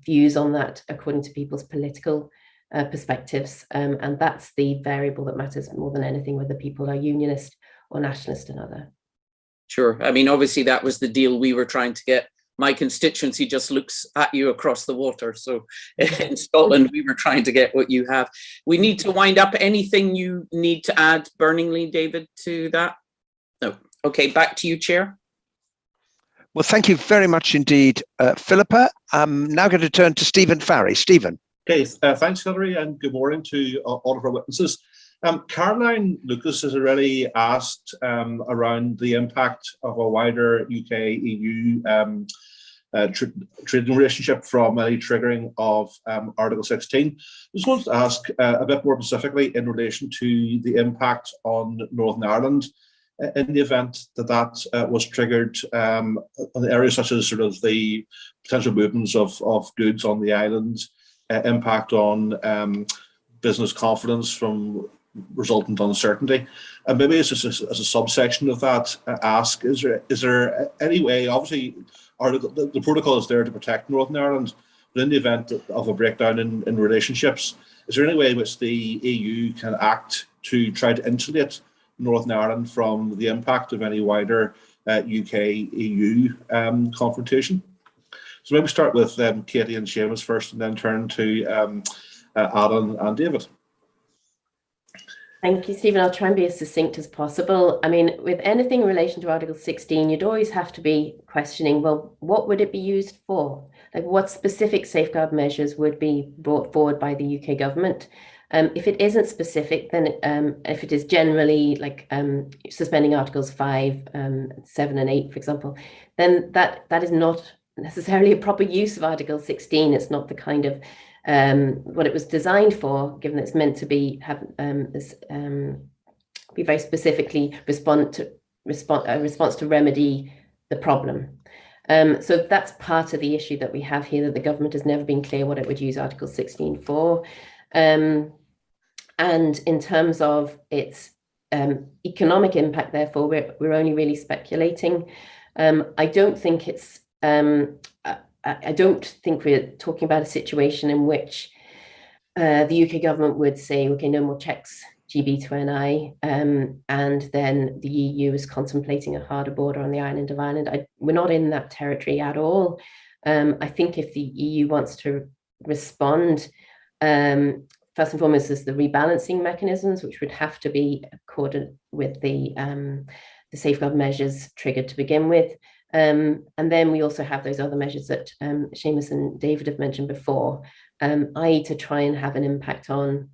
views on that according to people's political perspectives, and that's the variable that matters more than anything, whether people are unionist or nationalist and other.
Sure. I mean, obviously that was the deal we were trying to get. My constituency just looks at you across the water. So in Scotland, we were trying to get what you have. We need to wind up. Anything you need to add burningly, David, to that? No. Okay, back to you, Chair.
Well, thank you very much indeed, Philippa. I'm now going to turn to Stephen Farry. Stephen.
Okay, thanks, Hilary, and good morning to all of our witnesses. Caroline Lucas has already asked around the impact of a wider UK-EU trading relationship from any triggering of Article 16. I just wanted to ask a bit more specifically in relation to the impact on Northern Ireland in the event that that was triggered on areas such as sort of the potential movements of goods on the island, impact on business confidence from resultant uncertainty. And maybe as a subsection of that, ask, is there any way, obviously the protocol is there to protect Northern Ireland, but in the event of a breakdown in relationships, is there any way in which the EU can act to try to insulate Northern Ireland from the impact of any wider UK-EU confrontation? So maybe start with Katie and Seamus first, and then turn to Adam and David.
Thank you, Stephen. I'll try and be as succinct as possible. I mean, with anything in relation to Article 16, you'd always have to be questioning, well, what would it be used for? Like, what specific safeguard measures would be brought forward by the UK government? If it isn't specific, then if it is generally like suspending Articles 5, 7 and 8, for example, then that is not necessarily a proper use of Article 16. It's not the kind of what it was designed for, given it's meant to be be very specifically response to remedy the problem. So that's part of the issue that we have here, that the government has never been clear what it would use Article 16 for. And in terms of its economic impact, therefore, we're only really speculating. I don't think it's I don't think we're talking about a situation in which the UK government would say, okay, no more checks, GB to NI, and then the EU is contemplating a harder border on the island of Ireland. We're not in that territory at all. I think if the EU wants to respond, first and foremost, is the rebalancing mechanisms, which would have to be accordant with the safeguard measures triggered to begin with. And then we also have those other measures that Seamus and David have mentioned before, i.e. to try and have an impact on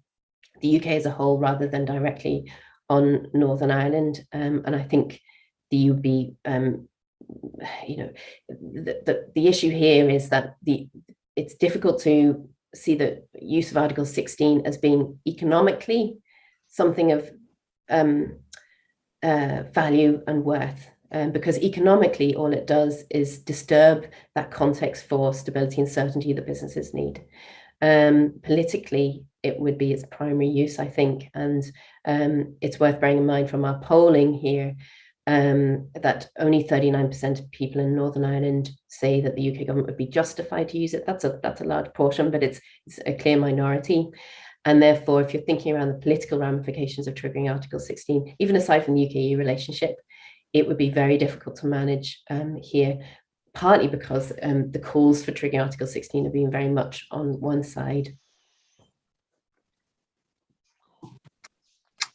the UK as a whole rather than directly on Northern Ireland. And I think the UB, the issue here is that it's difficult to see the use of Article 16 as being economically something of value and worth. Because economically, all it does is disturb that context for stability and certainty that businesses need. Politically, it would be its primary use, I think. And it's worth bearing in mind from our polling here that only 39% of people in Northern Ireland say that the UK government would be justified to use it. That's a large portion, but it's a clear minority. And therefore, if you're thinking around the political ramifications of triggering Article 16, even aside from the UK-EU relationship, it would be very difficult to manage here, partly because the calls for triggering Article 16 have been very much on one side.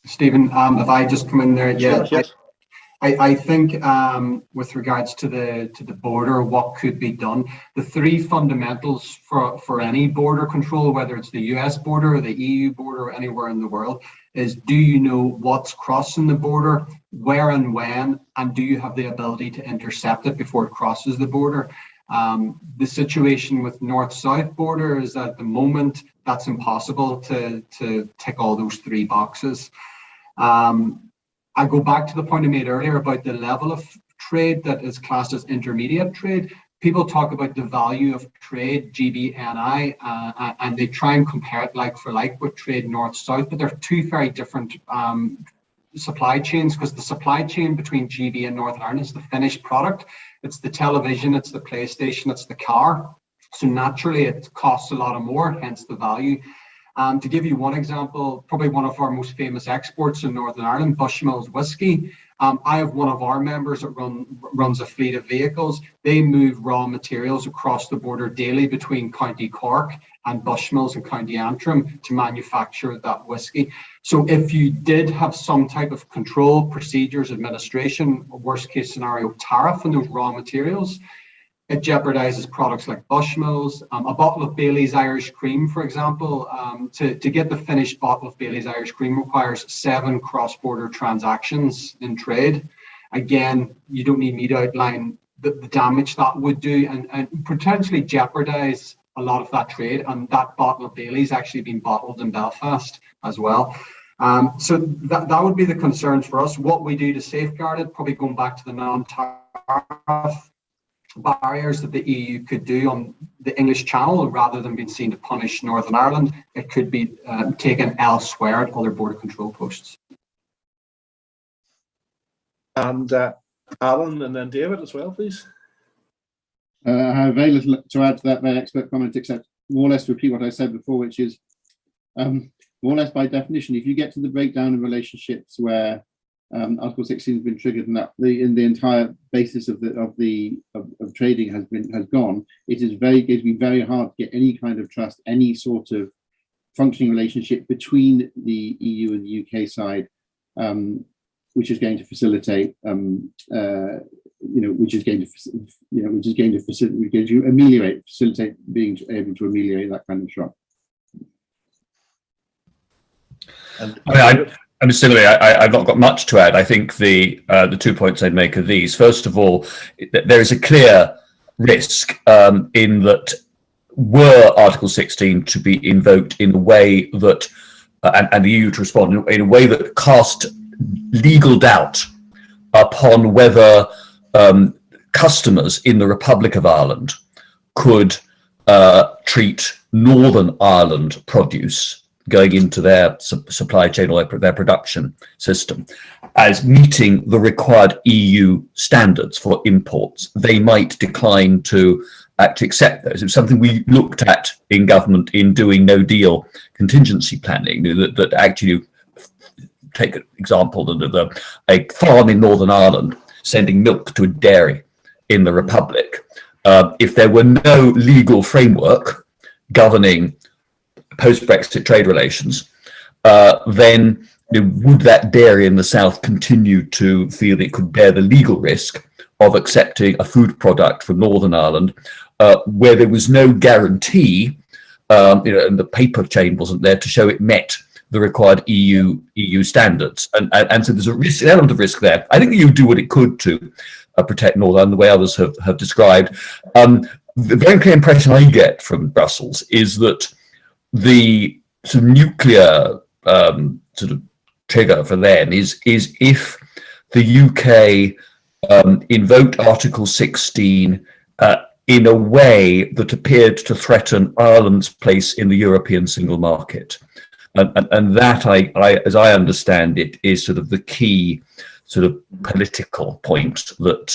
Stephen, if I just come in there, yeah,
Sure.
I think with regards to the border, what could be done, the three fundamentals for any border control, whether it's the US border or the EU border or anywhere in the world, is do you know what's crossing the border, where and when, and do you have the ability to intercept it before it crosses the border? The situation with north-south border is that at the moment that's impossible to tick all those three boxes. I go back to the point I made earlier about the level of trade that is classed as intermediate trade. People talk about the value of trade, GBNI, and they try and compare it like for like with trade north-south, but they're two very different supply chains, because the supply chain between GB and Northern Ireland is the finished product. It's the television, it's the PlayStation, it's the car. So naturally it costs a lot more, hence the value. To give you one example, probably one of our most famous exports in Northern Ireland, Bushmills whiskey. I have one of our members that runs a fleet of vehicles. They move raw materials across the border daily between County Cork and Bushmills in County Antrim to manufacture that whiskey. So if you did have some type of control, procedures, administration, or worst case scenario, tariff on those raw materials, it jeopardizes products like Bushmills. A bottle of Bailey's Irish Cream, for example, to get the finished bottle of Bailey's Irish Cream requires 7 cross-border transactions in trade. Again, you don't need me to outline the damage that would do and potentially jeopardize a lot of that trade. And that bottle of Bailey's actually been bottled in Belfast as well. So that would be the concerns for us. What we do to safeguard it, probably going back to the non-tariff barriers that the EU could do on the English Channel, rather than being seen to punish Northern Ireland, it could be taken elsewhere at other border control posts.
And Alan, and then David as well, please.
I have very little to add to that very expert comment, except more or less repeat what I said before, which is more or less by definition, if you get to the breakdown of relationships where Article 16 has been triggered and that the entire basis of trading has gone, it gives me very hard to get any kind of trust, any sort of functioning relationship between the EU and the UK side, which is going to facilitate, facilitate being able to ameliorate that kind of shock.
Similarly, I've not got much to add. I think the 2 points I'd make are these. First of all, there is a clear risk in that were Article 16 to be invoked in a way that, and the EU to respond in a way that cast legal doubt upon whether customers in the Republic of Ireland could treat Northern Ireland produce going into their supply chain or their production system as meeting the required EU standards for imports, they might decline to actually accept those. It was something we looked at in government in doing no deal contingency planning, that actually, take an example, a farm in Northern Ireland sending milk to a dairy in the Republic. If there were no legal framework governing post-Brexit trade relations, then would that dairy in the south continue to feel it could bear the legal risk of accepting a food product from Northern Ireland where there was no guarantee, and the paper chain wasn't there to show it met the required EU standards, and so there's an element of risk there. I think the EU do what it could to protect Northern Ireland, the way others have described. The very clear impression I get from Brussels is that the sort of nuclear sort of trigger for them is if the UK invoked Article 16 in a way that appeared to threaten Ireland's place in the European single market. And that, as I understand it, is sort of the key sort of political point that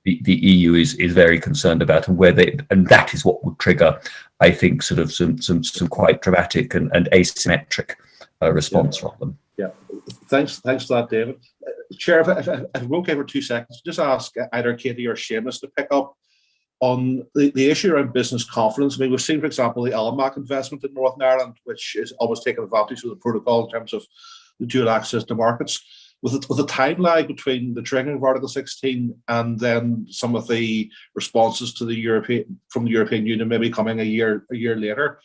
the EU is very concerned about, and that is what would trigger, I think, sort of some quite dramatic and asymmetric response from them.
Yeah, thanks for that, David. Chair, if we're okay for 2 seconds, just ask either Katie or Seamus to pick up on the issue around business confidence. I mean, we've seen, for example, the LMAC investment in Northern Ireland, which is almost taking advantage of the protocol in terms of the dual access to markets. With a time lag between the triggering of Article 16 and then some of the responses to the European Union maybe coming a year later,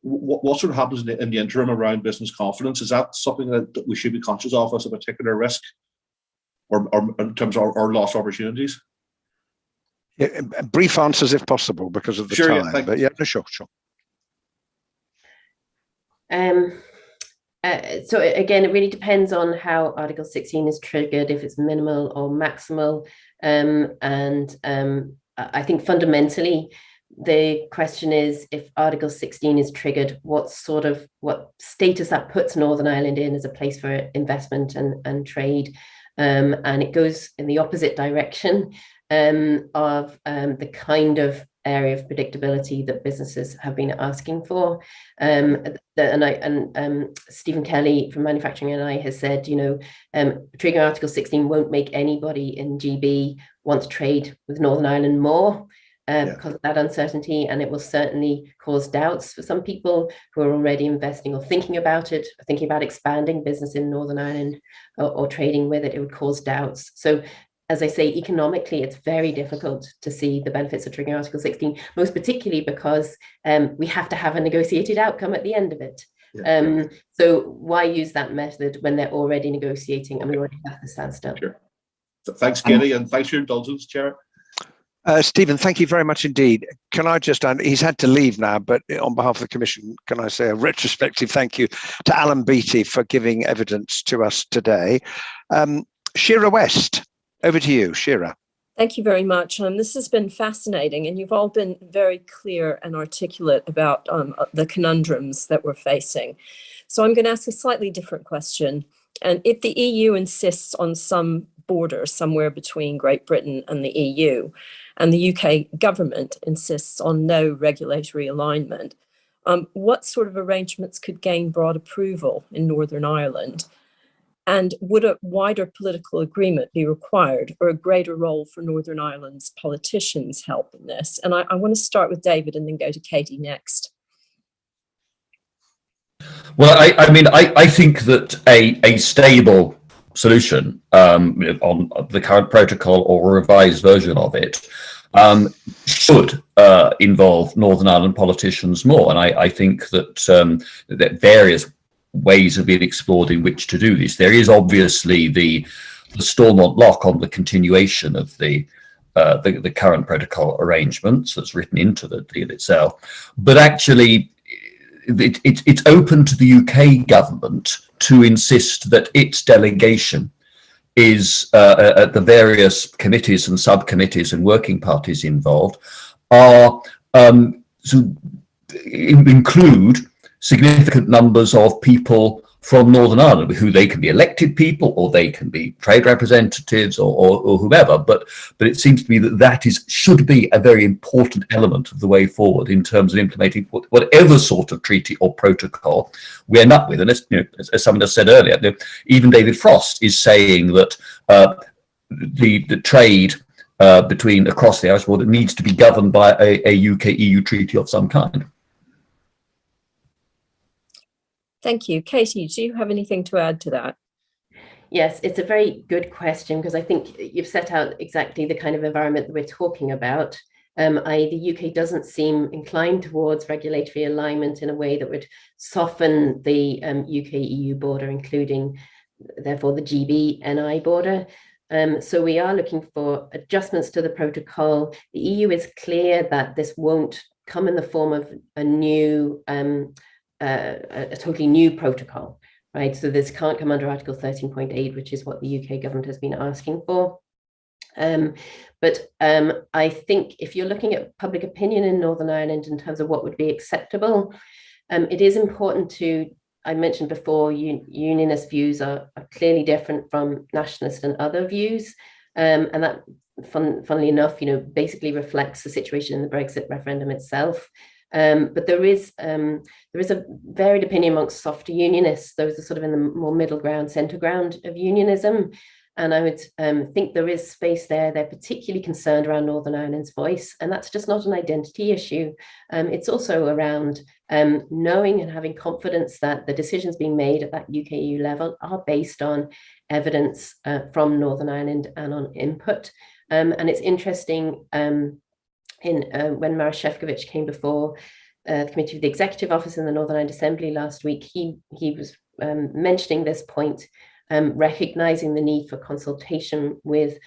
what sort of happens in the interim around business confidence? Is that something that we should be conscious of as a particular risk, or in terms of our lost opportunities?
Yeah, brief answers if possible because of the time.
Yeah,
but yeah, sure.
So again, it really depends on how Article 16 is triggered, if it's minimal or maximal. I think fundamentally, the question is, if Article 16 is triggered, what status that puts Northern Ireland in as a place for investment and trade. And it goes in the opposite direction of the kind of area of predictability that businesses have been asking for. Stephen Kelly from Manufacturing and I has said, triggering Article 16 won't make anybody in GB want to trade with Northern Ireland more. Because of that uncertainty, and it will certainly cause doubts for some people who are already investing or thinking about it, or thinking about expanding business in Northern Ireland or trading with it. It would cause doubts. So, as I say, economically, it's very difficult to see the benefits of triggering Article 16, most particularly because we have to have a negotiated outcome at the end of it. Yeah. So why use that method when they're already negotiating and we already have to stand still?
Sure. Thanks, Katie, and thanks for your indulgence, Chair.
Stephen, thank you very much indeed. Can I just, he's had to leave now, but on behalf of the Commission, can I say a retrospective thank you to Alan Beattie for giving evidence to us today. Shira West, over to you, Shira.
Thank you very much. This has been fascinating, and you've all been very clear and articulate about the conundrums that we're facing. So I'm going to ask a slightly different question. And if the EU insists on some border somewhere between Great Britain and the EU, and the UK government insists on no regulatory alignment, what sort of arrangements could gain broad approval in Northern Ireland? And would a wider political agreement be required, or a greater role for Northern Ireland's politicians help in this? And I want to start with David and then go to Katie next.
Well, I think that a stable solution on the current protocol or a revised version of it should involve Northern Ireland politicians more. And I think that that various ways have been explored in which to do this. There is obviously the Stormont lock on the continuation of the current protocol arrangements that's written into the deal itself, but actually it's open to the UK government to insist that its delegation is at the various committees and subcommittees and working parties involved are include significant numbers of people from Northern Ireland, who they can be elected people or they can be trade representatives or whoever, but it seems to me that should be a very important element of the way forward in terms of implementing whatever sort of treaty or protocol we end up with. And as someone has said earlier, even David Frost is saying that the trade between across the Irish border needs to be governed by a UK-EU treaty of some kind.
Thank you. Katie, do you have anything to add to that?
Yes, it's a very good question, because I think you've set out exactly the kind of environment that we're talking about. The UK doesn't seem inclined towards regulatory alignment in a way that would soften the UK-EU border, including, therefore, the GB-NI border. So we are looking for adjustments to the protocol. The EU is clear that this won't come in the form of a new a totally new protocol, right? So this can't come under Article 13.8, which is what the UK government has been asking for. But I think if you're looking at public opinion in Northern Ireland in terms of what would be acceptable, it is important to, I mentioned before, unionist views are clearly different from nationalist and other views. And that, funnily enough, basically reflects the situation in the Brexit referendum itself. But there is a varied opinion amongst softer unionists. Those are sort of in the more middle ground, centre ground of unionism. And I would think there is space there. They're particularly concerned around Northern Ireland's voice. And that's just not an identity issue. It's also around knowing and having confidence that the decisions being made at that UK-EU level are based on evidence from Northern Ireland and on input. And it's interesting, when Maros Šefčovič came before the Committee of the Executive Office in the Northern Ireland Assembly last week, he was mentioning this point, recognising the need for consultation with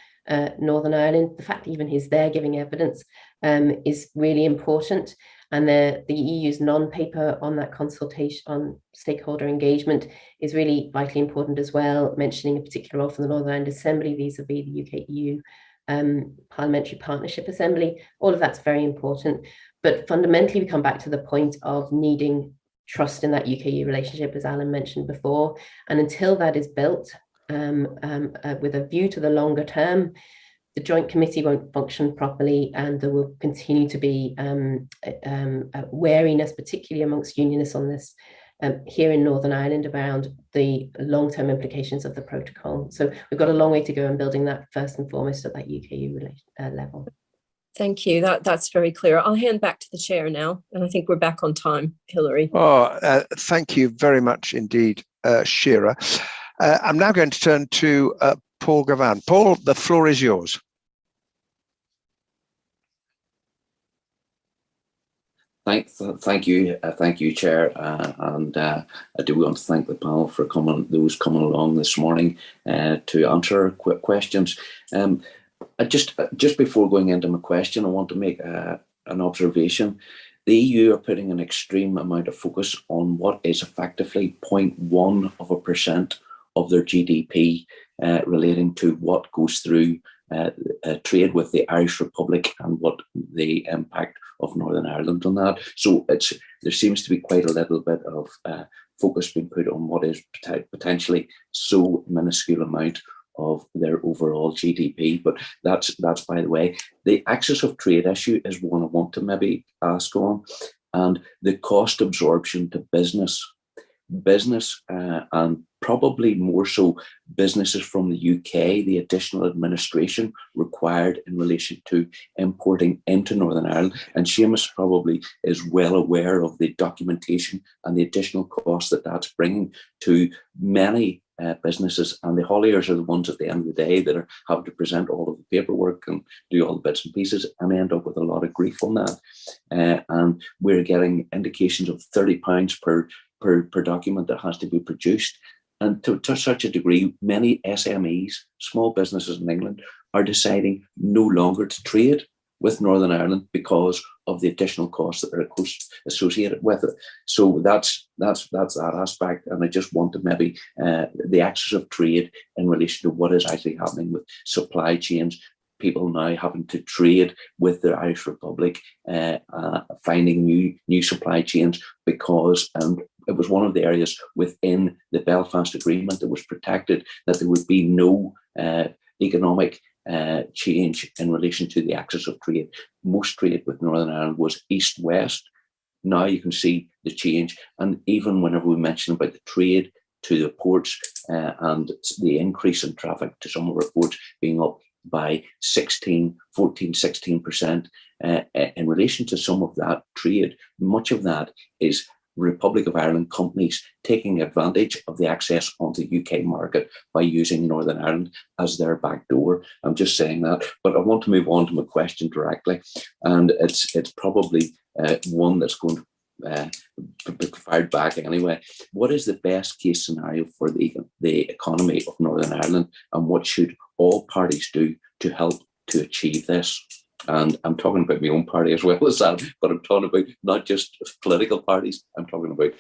Northern Ireland. The fact that even he's there giving evidence is really important. And the EU's non-paper on that consultation, on stakeholder engagement, is really vitally important as well, mentioning a particular role for the Northern Ireland Assembly vis-a-vis the UK-EU Parliamentary Partnership Assembly. All of that's very important. But fundamentally, we come back to the point of needing trust in that UK-EU relationship, as Alan mentioned before. And until that is built, with a view to the longer term, the Joint Committee won't function properly, and there will continue to be wariness, particularly amongst unionists on this here in Northern Ireland, around the long-term implications of the protocol. So we've got a long way to go in building that first and foremost at that UK-EU level.
Thank you. That's very clear. I'll hand back to the chair now, and I think we're back on time, Hilary.
Thank you very much indeed, Shira. I'm now going to turn to Paul Gavan. Paul, the floor is yours.
Thank you, Chair, and I do want to thank the panel for coming along this morning to answer quick questions. Just before going into my question, I want to make an observation. The EU are putting an extreme amount of focus on what is effectively 0.1% of their GDP relating to what goes through trade with the Irish Republic and what the impact of Northern Ireland on that. So there seems to be quite a little bit of focus being put on what is potentially so minuscule amount of their overall GDP, but that's by the way. The axis of trade issue is one I want to maybe ask on, and the cost absorption to business and probably more so businesses from the UK, the additional administration required in relation to importing into Northern Ireland. And Seamus probably is well aware of the documentation and the additional costs that that's bringing to many businesses, and the hauliers are the ones at the end of the day that are having to present all of the paperwork and do all the bits and pieces and end up with a lot of grief on that. And we're getting indications of £30 per document that has to be produced. And to such a degree, many SMEs, small businesses in England, are deciding no longer to trade with Northern Ireland because of the additional costs that are associated with it. So that's that aspect. And I just want to maybe the axis of trade in relation to what is actually happening with supply chains, people now having to trade with the Irish Republic, finding new supply chains because it was one of the areas within the Belfast Agreement that was protected that there would be no economic change in relation to the axis of trade. Most trade with Northern Ireland was east-west. Now you can see the change, and even whenever we mention about the trade to the ports and the increase in traffic to some of our ports being up by 16% in relation to some of that trade, much of that is Republic of Ireland companies taking advantage of the access onto the UK market by using Northern Ireland as their back door. I'm just saying that, but I want to move on to my question directly, and it's probably one that's going to be fired back anyway. What is the best case scenario for the economy of Northern Ireland, and what should all parties do to help to achieve this? And I'm talking about my own party as well as that, but I'm talking about not just political parties, I'm talking about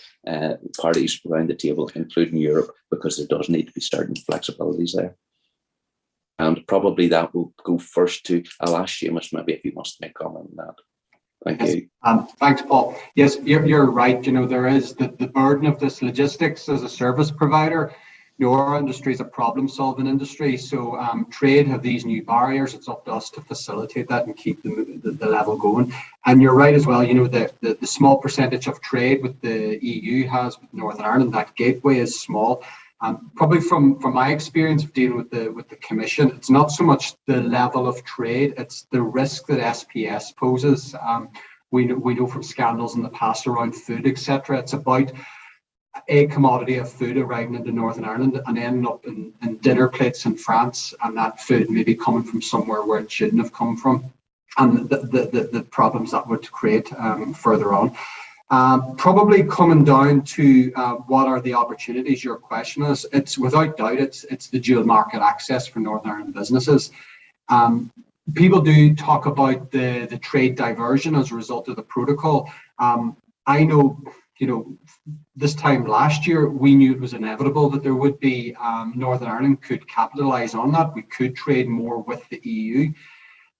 parties around the table, including Europe, because there does need to be certain flexibilities there. And probably that will go first to, I'll ask Seamus maybe if he wants to make a comment on that. Thank you.
Thanks, Paul. Yes, you're right. You know, there is the burden of this logistics as a service provider. You know, our industry is a problem-solving industry, so trade have these new barriers. It's up to us to facilitate that and keep the level going. And you're right as well. You know, the small percentage of trade with the EU has with Northern Ireland, that gateway is small. Probably from my experience of dealing with the Commission, it's not so much the level of trade; it's the risk that SPS poses. We know from scandals in the past around food, etc. It's about a commodity of food arriving into Northern Ireland and ending up in dinner plates in France, and that food maybe coming from somewhere where it shouldn't have come from, and the problems that would create further on. Probably coming down to what are the opportunities your question is, it's without doubt it's the dual market access for Northern Ireland businesses. People do talk about the trade diversion as a result of the protocol. I know, you know, this time last year, we knew it was inevitable that there would be Northern Ireland could capitalise on that. We could trade more with the EU.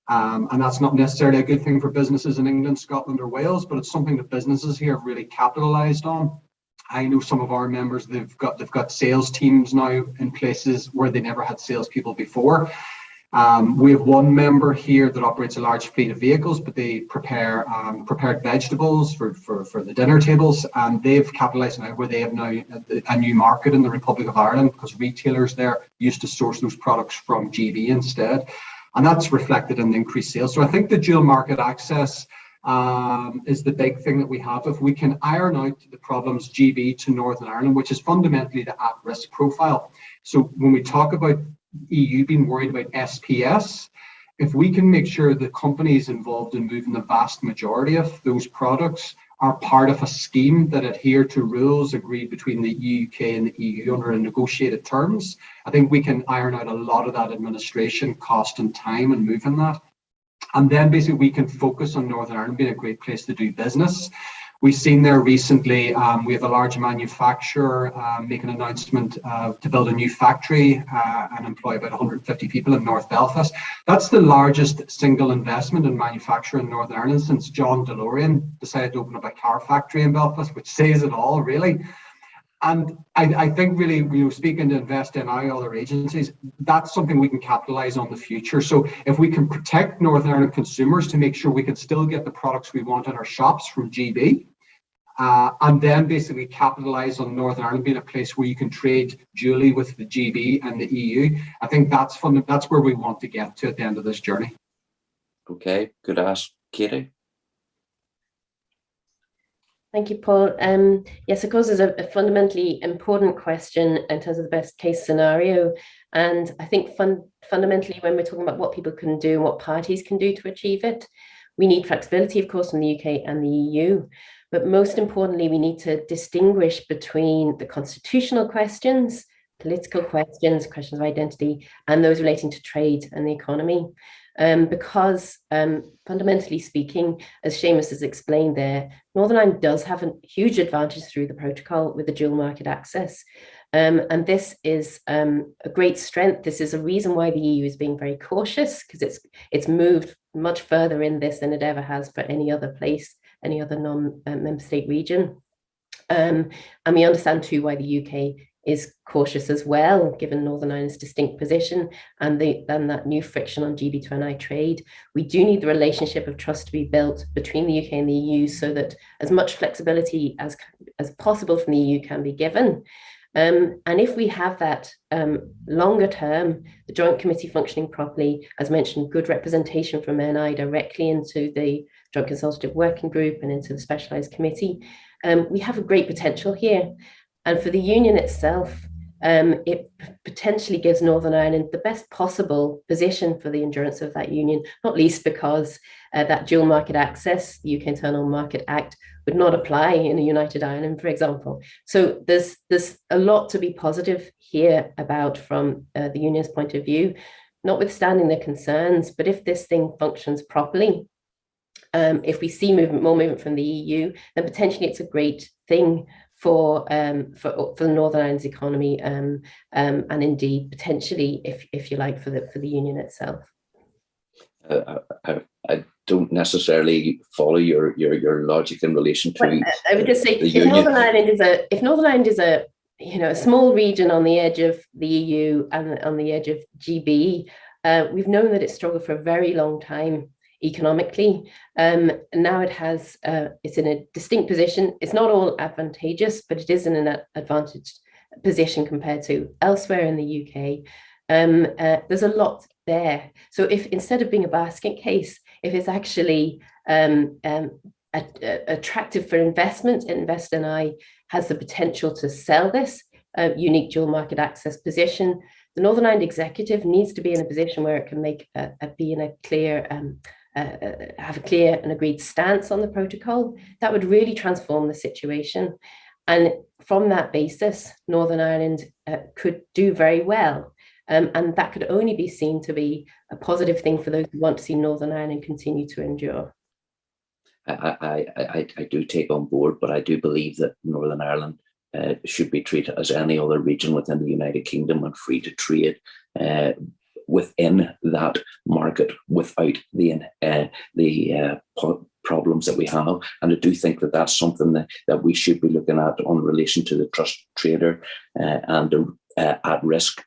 And that's not necessarily a good thing for businesses in England, Scotland or Wales, but it's something that businesses here have really capitalised on. I know some of our members, they've got sales teams now in places where they never had salespeople before. We have one member here that operates a large fleet of vehicles, but they prepare prepared vegetables for the dinner tables, and they've capitalised now where they have now a new market in the Republic of Ireland, because retailers there used to source those products from GB instead, and that's reflected in the increased sales. So I think the dual market access is the big thing that we have. If we can iron out the problems GB to Northern Ireland, which is fundamentally the at-risk profile. So when we talk about EU being worried about SPS, if we can make sure the companies involved in moving the vast majority of those products are part of a scheme that adhere to rules agreed between the UK and the EU under negotiated terms, I think we can iron out a lot of that administration cost and time and moving that. And then basically we can focus on Northern Ireland being a great place to do business. We've seen there recently, we have a large manufacturer make an announcement to build a new factory and employ about 150 people in North Belfast. That's the largest single investment in manufacturing in Northern Ireland since John DeLorean decided to open up a car factory in Belfast, which says it all, really. And I think really, speaking to Invest in other agencies, that's something we can capitalise on in the future. So if we can protect Northern Ireland consumers to make sure we can still get the products we want in our shops from GB, and then basically capitalise on Northern Ireland being a place where you can trade dually with the GB and the EU, I think that's where we want to get to at the end of this journey.
Okay, good ask, Katie.
Thank you, Paul. Yes, of course, it's a fundamentally important question in terms of the best case scenario. And I think fundamentally, when we're talking about what people can do and what parties can do to achieve it, we need flexibility, of course, from the UK and the EU. But most importantly, we need to distinguish between the constitutional questions, political questions, questions of identity, and those relating to trade and the economy. Because fundamentally speaking, as Seamus has explained there, Northern Ireland does have a huge advantage through the protocol with the dual market access. And this is a great strength. This is a reason why the EU is being very cautious, because it's moved much further in this than it ever has for any other place, any other non-member state region. And we understand too why the UK is cautious as well, given Northern Ireland's distinct position and that new friction on GB to NI trade. We do need the relationship of trust to be built between the UK and the EU so that as much flexibility as possible from the EU can be given. And if we have that longer term, the Joint Committee functioning properly, as mentioned, good representation from NI directly into the Joint Consultative Working Group and into the Specialised Committee, we have a great potential here. And for the union itself, it potentially gives Northern Ireland the best possible position for the endurance of that union, not least because that dual market access, the UK Internal Market Act, would not apply in a united Ireland, for example. So there's a lot to be positive here about from the union's point of view, notwithstanding the concerns. But if this thing functions properly, if we see more movement from the EU, then potentially it's a great thing for Northern Ireland's economy, and indeed potentially, if you like, for the union itself.
I don't necessarily follow your logic in relation to. Well,
I would just say if Northern Ireland is a small region on the edge of the EU and on the edge of GB, we've known that it's struggled for a very long time economically. Now it's in a distinct position. It's not all advantageous, but it is in an advantaged position compared to elsewhere in the UK. There's a lot there. So if instead of being a basket case, if it's actually attractive for investment, Invest NI has the potential to sell this unique dual market access position. The Northern Ireland executive needs to be in a position where it can have a clear and agreed stance on the protocol. That would really transform the situation. And from that basis, Northern Ireland could do very well. And that could only be seen to be a positive thing for those who want to see Northern Ireland continue to endure.
I do take on board, but I do believe that Northern Ireland should be treated as any other region within the United Kingdom and free to trade within that market without the problems that we have. And I do think that that's something that we should be looking at on relation to the trust trader and at risk,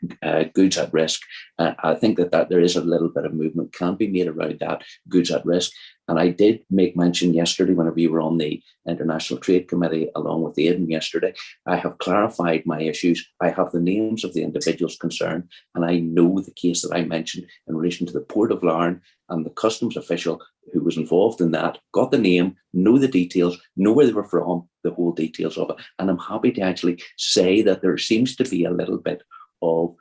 goods at risk. I think that there is a little bit of movement can be made around that goods at risk. And I did make mention yesterday, whenever we were on the International Trade Committee along with Aidan yesterday, I have clarified my issues. I have the names of the individuals concerned, and I know the case that I mentioned in relation to the Port of Larne and the customs official who was involved in that, got the name, know the details, know where they were from, the whole details of it. And I'm happy to actually say that there seems to be a little bit of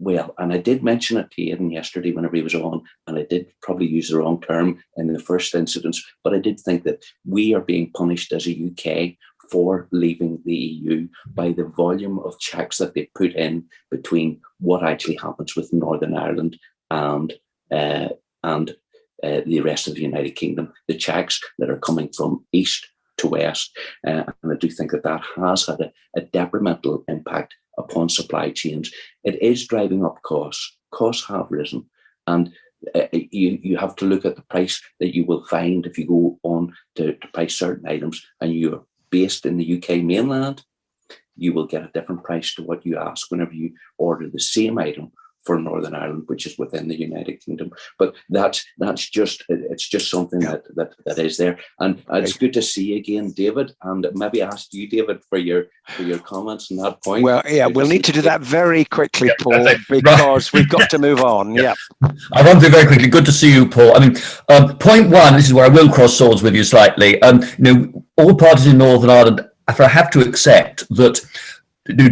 well, and I did mention it to Aidan yesterday whenever he was on, and I did probably use the wrong term in the first incident, but I did think that we are being punished as a UK for leaving the EU by the volume of checks that they put in between what actually happens with Northern Ireland and the rest of the United Kingdom, the checks that are coming from east to west. And I do think that has had a detrimental impact upon supply chains. It is driving up costs. Costs have risen. And you have to look at the price that you will find if you go on to price certain items and you're based in the UK mainland, you will get a different price to what you ask whenever you order the same item for Northern Ireland, which is within the United Kingdom. But it's just something that is there. And it's good to see you again, David, and maybe ask you, David, for your comments on that point.
Well, yeah, we'll need to do that very quickly, Paul, because we've got to move on. Yeah.
I want to very quickly. Good to see you, Paul. I mean, point one, this is where I will cross swords with you slightly. All parties in Northern Ireland have to accept that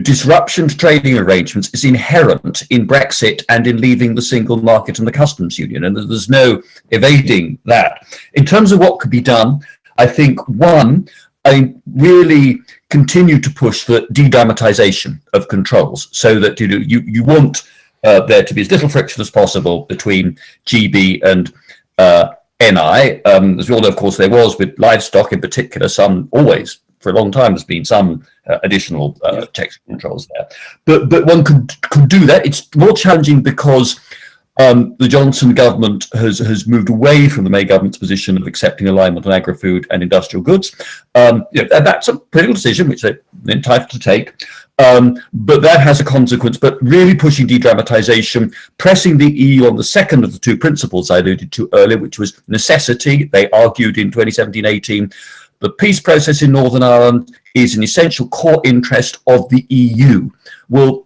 disruption to trading arrangements is inherent in Brexit and in leaving the single market and the customs union, and there's no evading that. In terms of what could be done, I think I really continue to push for de-dramatisation of controls, so that you want there to be as little friction as possible between GB and NI. As we all know, of course, there was with livestock in particular, for a long time, there's been some additional checks and controls there. But one could do that. It's more challenging because the Johnson government has moved away from the May government's position of accepting alignment on agri-food and industrial goods. And that's a political decision which they're entitled to take. But that has a consequence. But really pushing de-dramatisation, pressing the EU on the second of the two principles I alluded to earlier, which was necessity. They argued in 2017-18, the peace process in Northern Ireland is an essential core interest of the EU. Well,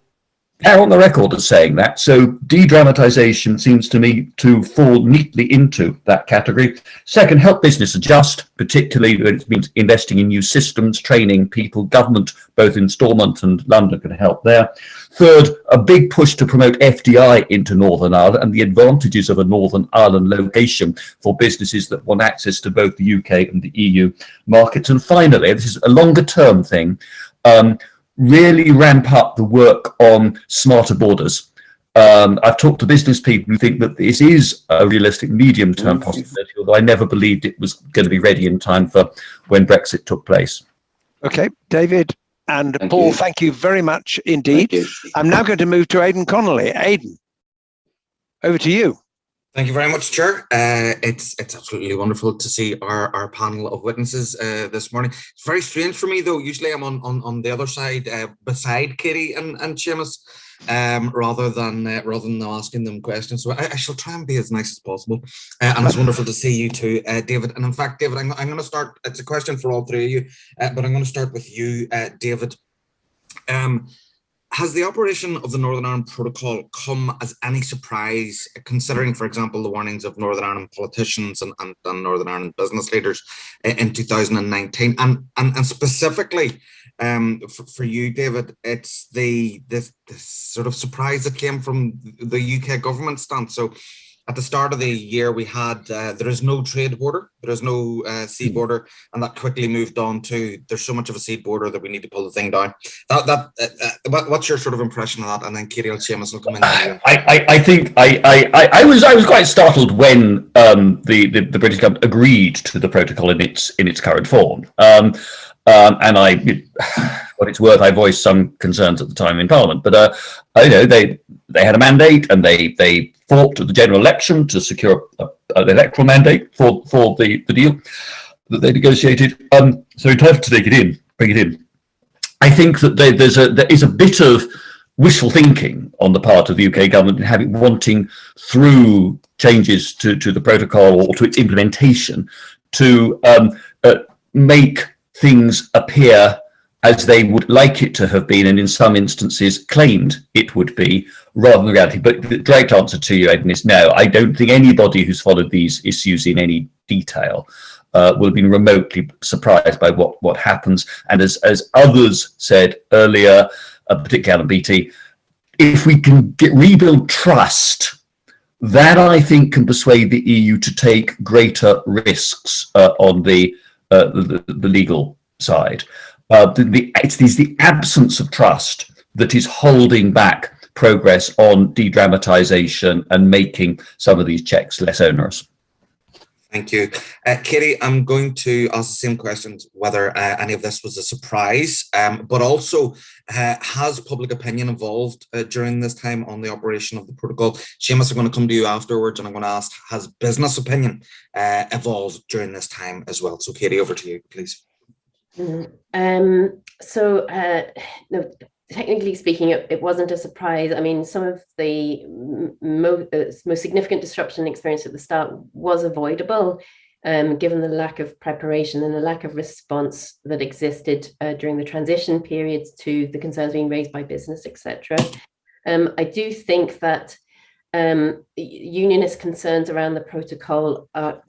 they're on the record as saying that, so de-dramatisation seems to me to fall neatly into that category. Second, help business adjust, particularly when it means investing in new systems, training people, government, both in Stormont and London can help there. Third, a big push to promote FDI into Northern Ireland and the advantages of a Northern Ireland location for businesses that want access to both the UK and the EU markets. And finally, this is a longer term thing, really ramp up the work on smarter borders. I've talked to business people who think that this is a realistic medium-term possibility, although I never believed it was going to be ready in time for when Brexit took place.
Okay, David and Paul, thank you very much indeed. I'm now going to move to Aidan Connolly. Aidan, over to you.
Thank you very much, Chair. It's absolutely wonderful to see our panel of witnesses this morning. It's very strange for me, though. Usually I'm on the other side, beside Katie and Seamus, rather than asking them questions. So I shall try and be as nice as possible. And it's wonderful to see you too, David. And in fact, David, I'm going to start. It's a question for all three of you, but I'm going to start with you, David. Has the operation of the Northern Ireland Protocol come as any surprise, considering, for example, the warnings of Northern Ireland politicians and Northern Ireland business leaders in 2019? And specifically for you, David, it's the sort of surprise that came from the UK government stance. So at the start of the year, we had there is no trade border, there is no sea border, and that quickly moved on to there's so much of a sea border that we need to pull the thing down. What's your sort of impression of that? And then Katie and Seamus will come in.
I think I was quite startled when the British government agreed to the protocol in its current form, and I what it's worth, I voiced some concerns at the time in Parliament. But they had a mandate, and they fought at the general election to secure an electoral mandate for the deal that they negotiated. So entitled to take it in, bring it in. I think that there is a bit of wishful thinking on the part of the UK government in wanting, through changes to the protocol or to its implementation, to make things appear as they would like it to have been, and in some instances claimed it would be, rather than reality. But the direct answer to you, Aidan, is no. I don't think anybody who's followed these issues in any detail will have been remotely surprised by what happens. And as others said earlier, particularly Alan Beattie, if we can rebuild trust, that I think can persuade the EU to take greater risks on the legal side. It's the absence of trust that is holding back progress on de-dramatisation and making some of these checks less onerous.
Thank you. Katie, I'm going to ask the same questions, whether any of this was a surprise, but also has public opinion evolved during this time on the operation of the protocol? Seamus, I'm going to come to you afterwards, and I'm going to ask, has business opinion evolved during this time as well? So Katie, over to you, please.
No, technically speaking, it wasn't a surprise. I mean, some of the most significant disruption experience at the start was avoidable, given the lack of preparation and the lack of response that existed during the transition periods to the concerns being raised by business, etc. I do think that unionist concerns around the protocol are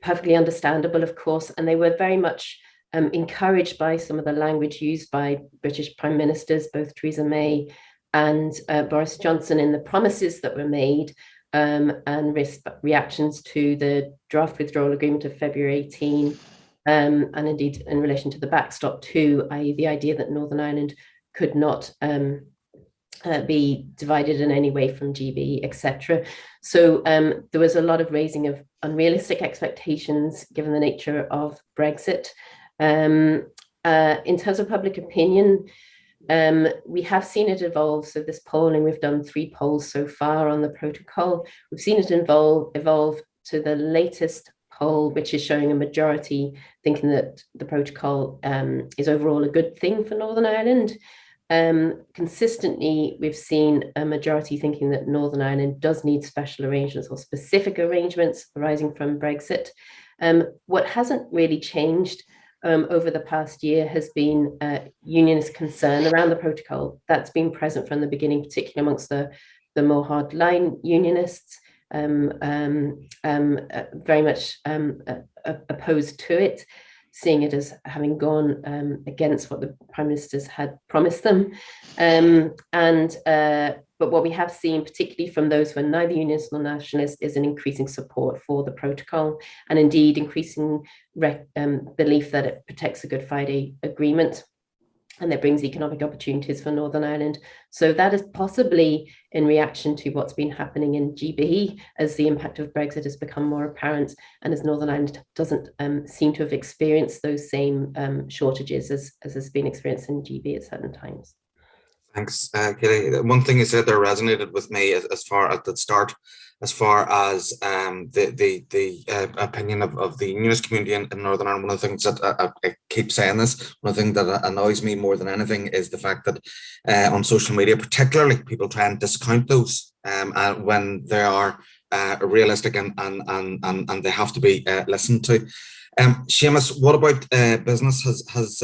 perfectly understandable, of course, and they were very much encouraged by some of the language used by British Prime Ministers, both Theresa May and Boris Johnson, in the promises that were made and reactions to the draft withdrawal agreement of February 18, and indeed in relation to the backstop too, i.e. the idea that Northern Ireland could not be divided in any way from GB, etc. So there was a lot of raising of unrealistic expectations given the nature of Brexit. In terms of public opinion, we have seen it evolve. So this polling, we've done 3 polls so far on the protocol. We've seen it evolve to the latest poll, which is showing a majority thinking that the protocol is overall a good thing for Northern Ireland. Consistently, we've seen a majority thinking that Northern Ireland does need special arrangements or specific arrangements arising from Brexit. What hasn't really changed over the past year has been unionist concern around the protocol. That's been present from the beginning, particularly amongst the more hardline unionists, very much opposed to it, seeing it as having gone against what the Prime Ministers had promised them. But what we have seen, particularly from those who are neither unionist nor nationalist, is an increasing support for the protocol, and indeed increasing belief that it protects the Good Friday Agreement and that brings economic opportunities for Northern Ireland. So that is possibly in reaction to what's been happening in GB as the impact of Brexit has become more apparent, and as Northern Ireland doesn't seem to have experienced those same shortages as has been experienced in GB at certain times.
Thanks, Katie. One thing you said there resonated with me as far as the start, as far as the opinion of the unionist community in Northern Ireland. One of the things that I keep saying this, one of the things that annoys me more than anything is the fact that on social media, particularly, people try and discount those when they are realistic and they have to be listened to. Seamus, what about business? Was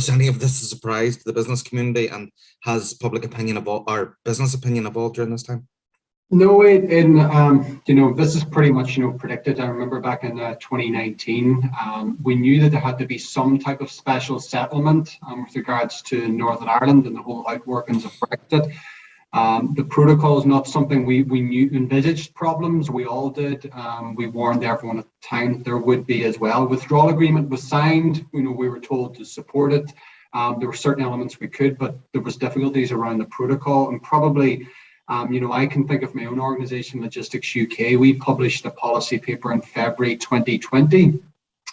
any of this a surprise to the business community, and has public opinion evolved, or business opinion evolved during this time?
No, this is pretty much predicted. I remember back in 2019, we knew that there had to be some type of special settlement with regards to Northern Ireland and the whole outworkings of Brexit. The protocol is not something we knew envisaged problems. We all did. We warned everyone at the time that there would be as well. Withdrawal agreement was signed. We were told to support it. There were certain elements we could, but there was difficulties around the protocol. And probably, I can think of my own organisation, Logistics UK. We published a policy paper in February 2020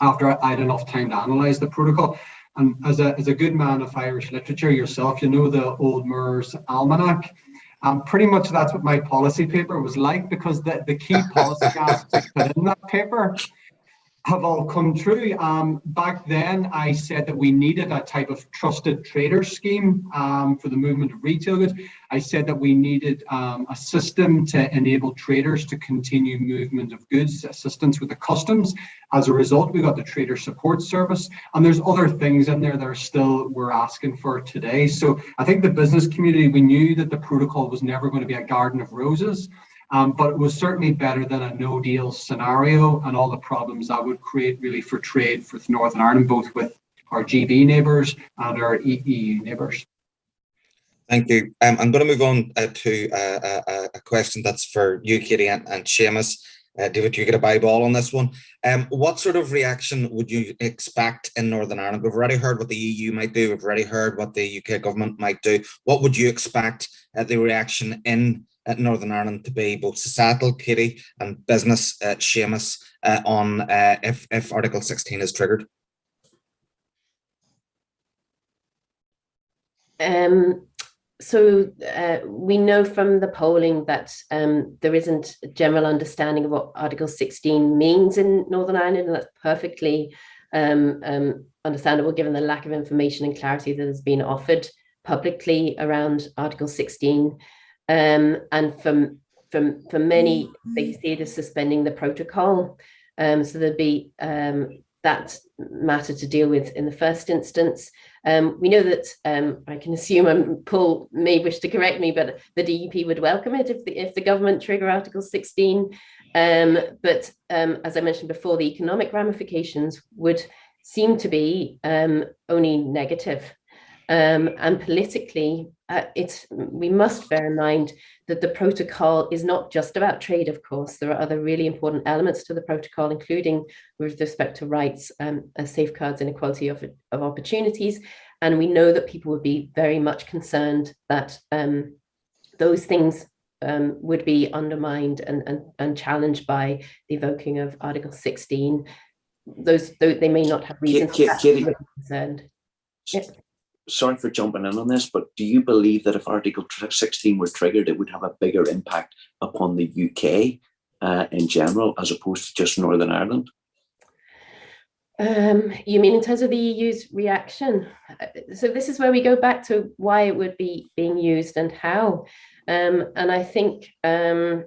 after I had enough time to analyse the protocol. And as a good man of Irish literature yourself, you know the Old Moore's Almanac. Pretty much that's what my policy paper was like, because the key policy aspects put in that paper have all come true. Back then, I said that we needed a type of trusted trader scheme for the movement of retail goods. I said that we needed a system to enable traders to continue movement of goods, assistance with the customs. As a result, we got the Trader Support Service, and there's other things in there that are still we're asking for today. So I think the business community, we knew that the protocol was never going to be a garden of roses. But it was certainly better than a no-deal scenario and all the problems that would create really for trade for Northern Ireland, both with our GB neighbours and our EU neighbours.
Thank you. I'm going to move on to a question that's for you, Katie, and Seamus. David, you get a bye ball on this one. What sort of reaction would you expect in Northern Ireland? We've already heard what the EU might do. We've already heard what the UK government might do. What would you expect the reaction in Northern Ireland to be, both societal, Katie, and business, Seamus, on if Article 16 is triggered?
So we know from the polling that there isn't a general understanding of what Article 16 means in Northern Ireland, and that's perfectly understandable given the lack of information and clarity that has been offered publicly around Article 16. And for many, they see it as suspending the protocol. So there'd be that matter to deal with in the first instance. We know that, I can assume, Paul may wish to correct me, but the DUP would welcome it if the government trigger Article 16. But as I mentioned before, the economic ramifications would seem to be only negative. And politically, we must bear in mind that the protocol is not just about trade, of course. There are other really important elements to the protocol, including with respect to rights, safeguards and equality of opportunities. And we know that people would be very much concerned that those things would be undermined and challenged by the invoking of Article 16. They may not have reason to be concerned. Yeah.
Sorry for jumping in on this, but do you believe that if Article 16 were triggered, it would have a bigger impact upon the UK in general, as opposed to just Northern Ireland?
You mean in terms of the EU's reaction? So this is where we go back to why it would be being used and how. And I think, no,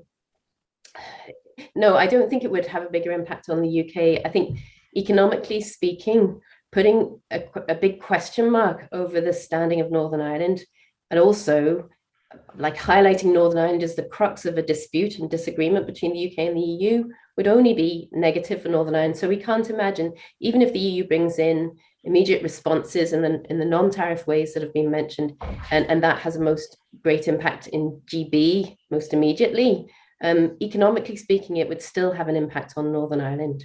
I don't think it would have a bigger impact on the UK. I think economically speaking, putting a big question mark over the standing of Northern Ireland, and also like highlighting Northern Ireland as the crux of a dispute and disagreement between the UK and the EU would only be negative for Northern Ireland. So we can't imagine, even if the EU brings in immediate responses in the non-tariff ways that have been mentioned, and that has a most great impact in GB most immediately, economically speaking, it would still have an impact on Northern Ireland.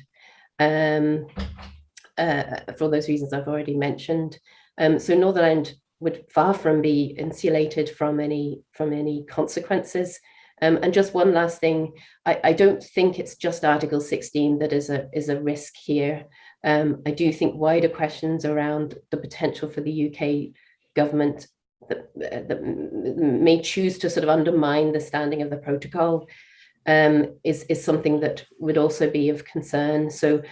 For those reasons I've already mentioned. So Northern Ireland would far from be insulated from any consequences. And just one last thing, I don't think it's just Article 16 that is a risk here. I do think wider questions around the potential for the UK government that may choose to sort of undermine the standing of the protocol is something that would also be of concern. So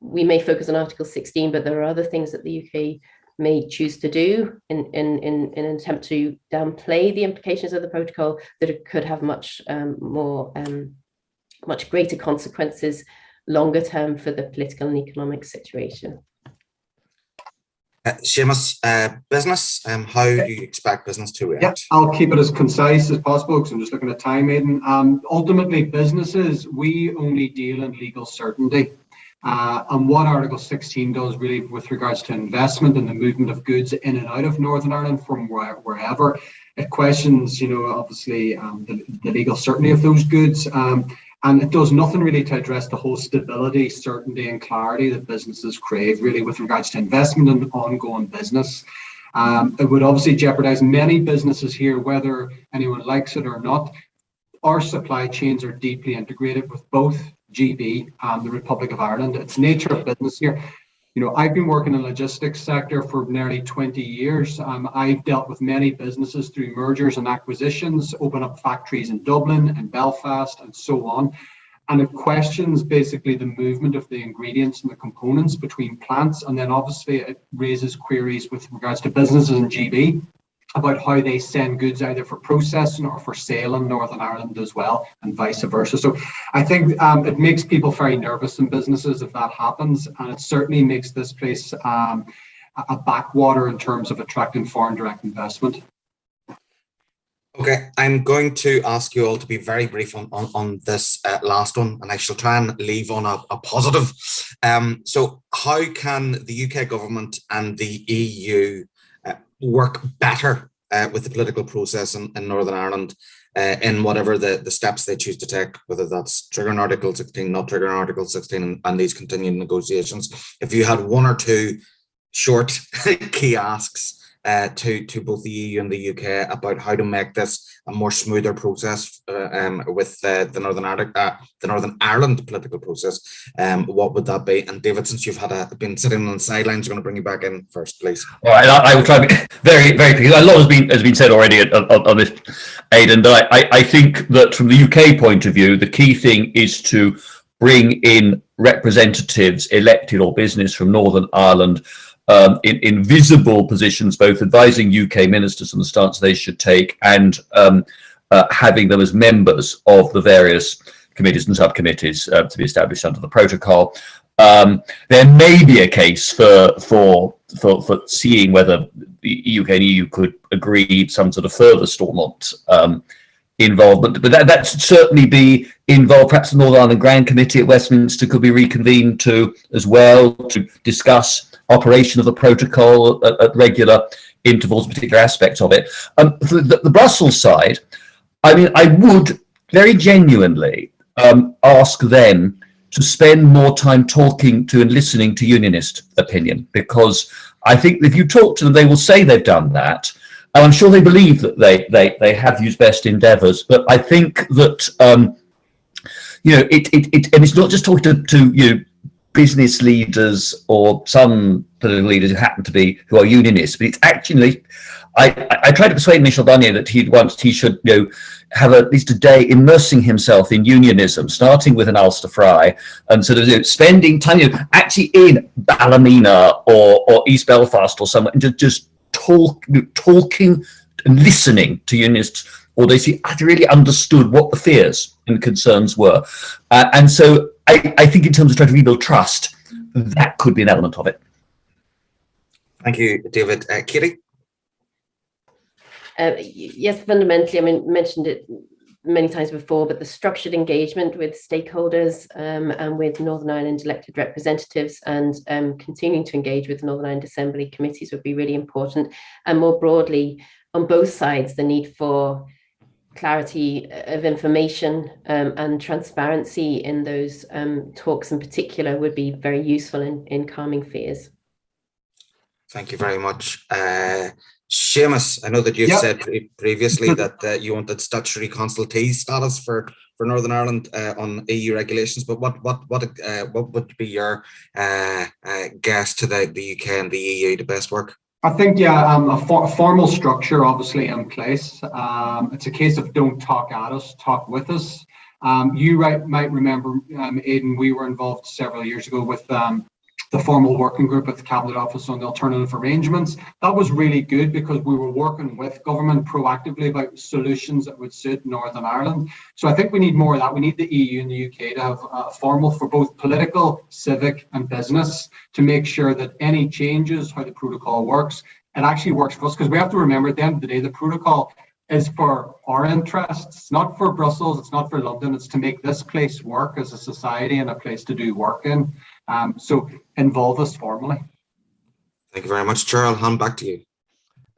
we may focus on Article 16, but there are other things that the UK may choose to do in an attempt to downplay the implications of the protocol that it could have much greater consequences longer term for the political and economic situation.
Seamus, business, how do you expect business to react?
Yeah, I'll keep it as concise as possible because I'm just looking at time, Aidan. Ultimately, businesses, we only deal in legal certainty. And what Article 16 does really with regards to investment and the movement of goods in and out of Northern Ireland from wherever, it questions, obviously the legal certainty of those goods. And it does nothing really to address the whole stability, certainty and clarity that businesses crave really with regards to investment and ongoing business. It would obviously jeopardize many businesses here, whether anyone likes it or not. Our supply chains are deeply integrated with both GB and the Republic of Ireland. It's nature of business here. I've been working in the logistics sector for nearly 20 years. I've dealt with many businesses through mergers and acquisitions, open up factories in Dublin and Belfast and so on. And it questions basically the movement of the ingredients and the components between plants. And then obviously it raises queries with regards to businesses in GB about how they send goods either for processing or for sale in Northern Ireland as well, and vice versa. So I think it makes people very nervous in businesses if that happens, and it certainly makes this place a backwater in terms of attracting foreign direct investment.
Okay, I'm going to ask you all to be very brief on this last one, and I shall try and leave on a positive. So how can the UK government and the EU work better with the political process in Northern Ireland in whatever the steps they choose to take, whether that's triggering Article 16, not triggering Article 16, and these continuing negotiations? If you had one or two short key asks to both the EU and the UK about how to make this a more smoother process with the Northern Ireland political process, what would that be? And David, since you've been sitting on the sidelines, I'm going to bring you back in first, please.
All right, I will try to be very, very quick. A lot has been said already on this, Aidan. But I think that from the UK point of view, the key thing is to bring in representatives elected or business from Northern Ireland in visible positions, both advising UK ministers on the stance they should take and having them as members of the various committees and subcommittees to be established under the protocol. There may be a case for seeing whether the UK and EU could agree some sort of further Stormont involvement, but that should certainly be involved. Perhaps the Northern Ireland Grand Committee at Westminster could be reconvened to as well to discuss operation of the protocol at regular intervals, particular aspects of it. For the Brussels side, I mean, I would very genuinely ask them to spend more time talking to and listening to unionist opinion, because I think if you talk to them, they will say they've done that. And I'm sure they believe that they have used best endeavours, but I think that and it's not just talking to business leaders or some political leaders who are unionists, but it's actually I tried to persuade Michel Barnier that he should have at least a day immersing himself in unionism, starting with an Ulster Fry and sort of spending time actually in Ballymena or East Belfast or somewhere, and just talking and listening to unionists, or they really understood what the fears and concerns were. And so I think in terms of trying to rebuild trust, that could be an element of it.
Thank you, David. Kitty?
Yes, fundamentally, I mean, mentioned it many times before, but the structured engagement with stakeholders and with Northern Ireland elected representatives and continuing to engage with Northern Ireland Assembly committees would be really important. And more broadly, on both sides, the need for clarity of information and transparency in those talks in particular would be very useful in calming fears.
Thank you very much. Seamus, I know that you've said previously that you wanted statutory consultee status for Northern Ireland on EU regulations, but what would be your guess to the UK and the EU to best work?
I think, a formal structure obviously in place. It's a case of don't talk at us, talk with us. You might remember, Aidan, we were involved several years ago with the formal working group at the Cabinet Office on the alternative arrangements. That was really good because we were working with government proactively about solutions that would suit Northern Ireland. So I think we need more of that. We need the EU and the UK to have a formal for both political, civic and business to make sure that any changes, how the protocol works, it actually works for us. Because we have to remember at the end of the day, the protocol is for our interests. It's not for Brussels, it's not for London, it's to make this place work as a society and a place to do work in. So involve us formally.
Thank you very much, Chair. I'll hand back to you.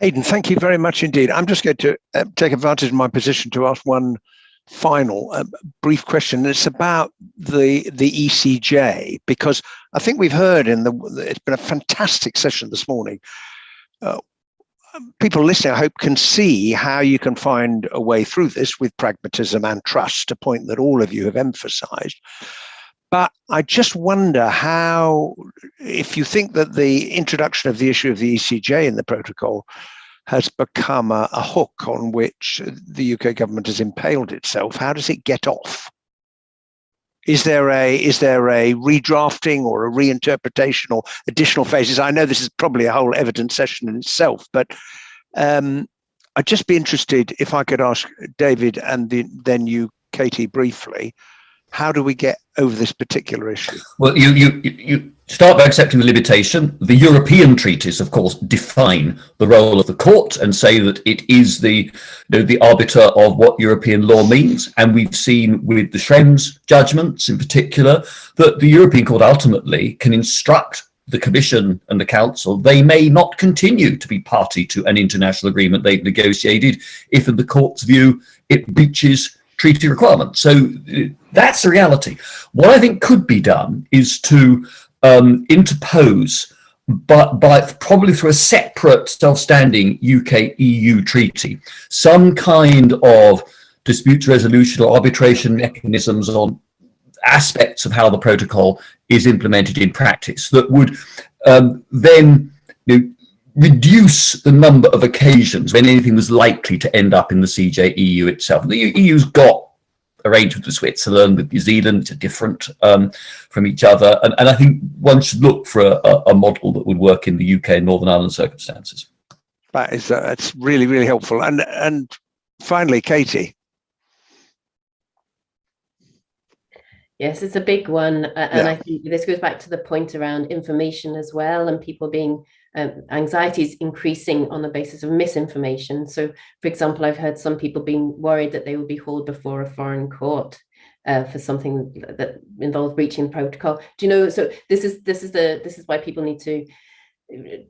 Aidan, thank you very much indeed. I'm just going to take advantage of my position to ask one final brief question. It's about the ECJ, because I think we've heard it's been a fantastic session this morning. People listening, I hope, can see how you can find a way through this with pragmatism and trust, a point that all of you have emphasized. But I just wonder how, if you think that the introduction of the issue of the ECJ in the protocol has become a hook on which the UK government has impaled itself, how does it get off? Is there a redrafting or a reinterpretation or additional phases? I know this is probably a whole evidence session in itself, but I'd just be interested if I could ask David and then you, Katie, briefly, how do we get over this particular issue?
Well, you start by accepting the limitation. The European treaties, of course, define the role of the court and say that it is the arbiter of what European law means. And we've seen with the Schrems judgments in particular that the European Court ultimately can instruct the Commission and the Council. They may not continue to be party to an international agreement they've negotiated if, in the court's view, it breaches treaty requirements. So that's the reality. What I think could be done is to interpose, but probably through a separate self-standing UK-EU treaty, some kind of dispute resolution or arbitration mechanisms on aspects of how the protocol is implemented in practice that would then reduce the number of occasions when anything was likely to end up in the CJ-EU itself. The EU's got arrangements with Switzerland, with New Zealand, which are different from each other. And I think one should look for a model that would work in the UK and Northern Ireland circumstances.
That's really, really helpful. And finally, Katie.
Yes, it's a big one. And I think this goes back to the point around information as well, and people being anxieties increasing on the basis of misinformation. So, for example, I've heard some people being worried that they will be hauled before a foreign court for something that involves breaching protocol. Do you know? So this is why people need to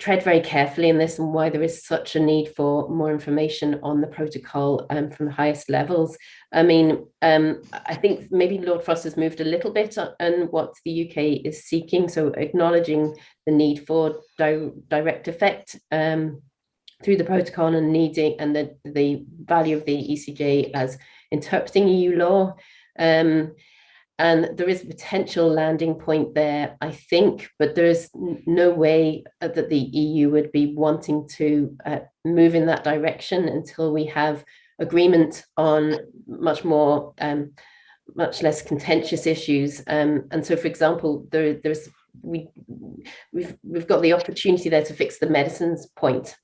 tread very carefully in this, and why there is such a need for more information on the protocol from the highest levels. I mean, I think maybe Lord Frost has moved a little bit on what the UK is seeking, so acknowledging the need for direct effect through the protocol and needing and the value of the ECJ as interpreting EU law. And there is a potential landing point there, I think, but there is no way that the EU would be wanting to move in that direction until we have agreement on much less contentious issues. And so, for example, we've got the opportunity there to fix the medicines point,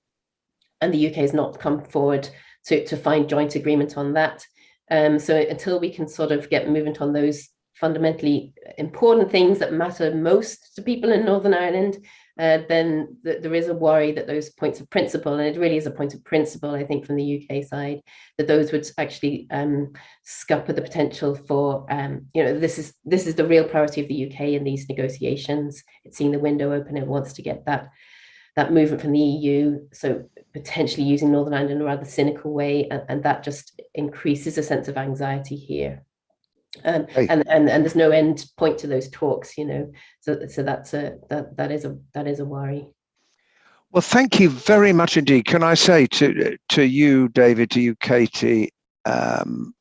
and the UK has not come forward to find joint agreement on that. So until we can sort of get movement on those fundamentally important things that matter most to people in Northern Ireland, then there is a worry that those points of principle, and it really is a point of principle, I think, from the UK side, that those would actually scupper the potential for, this is the real priority of the UK in these negotiations. It's seeing the window open. It wants to get that movement from the EU. So potentially using Northern Ireland in a rather cynical way, and that just increases a sense of anxiety here. And there's no end point to those talks, so that is a worry.
Well, thank you very much indeed. Can I say to you, David, to you, Katie, and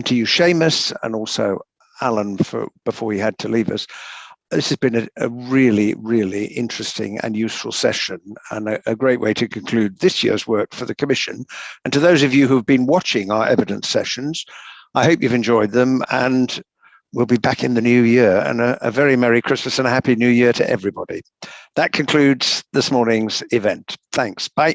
to you, Seamus, and also Alan, before he had to leave us, this has been a really, really interesting and useful session, and a great way to conclude this year's work for the Commission. And to those of you who've been watching our evidence sessions, I hope you've enjoyed them, and we'll be back in the new year. And a very Merry Christmas and a Happy New Year to everybody. That concludes this morning's event. Thanks. Bye.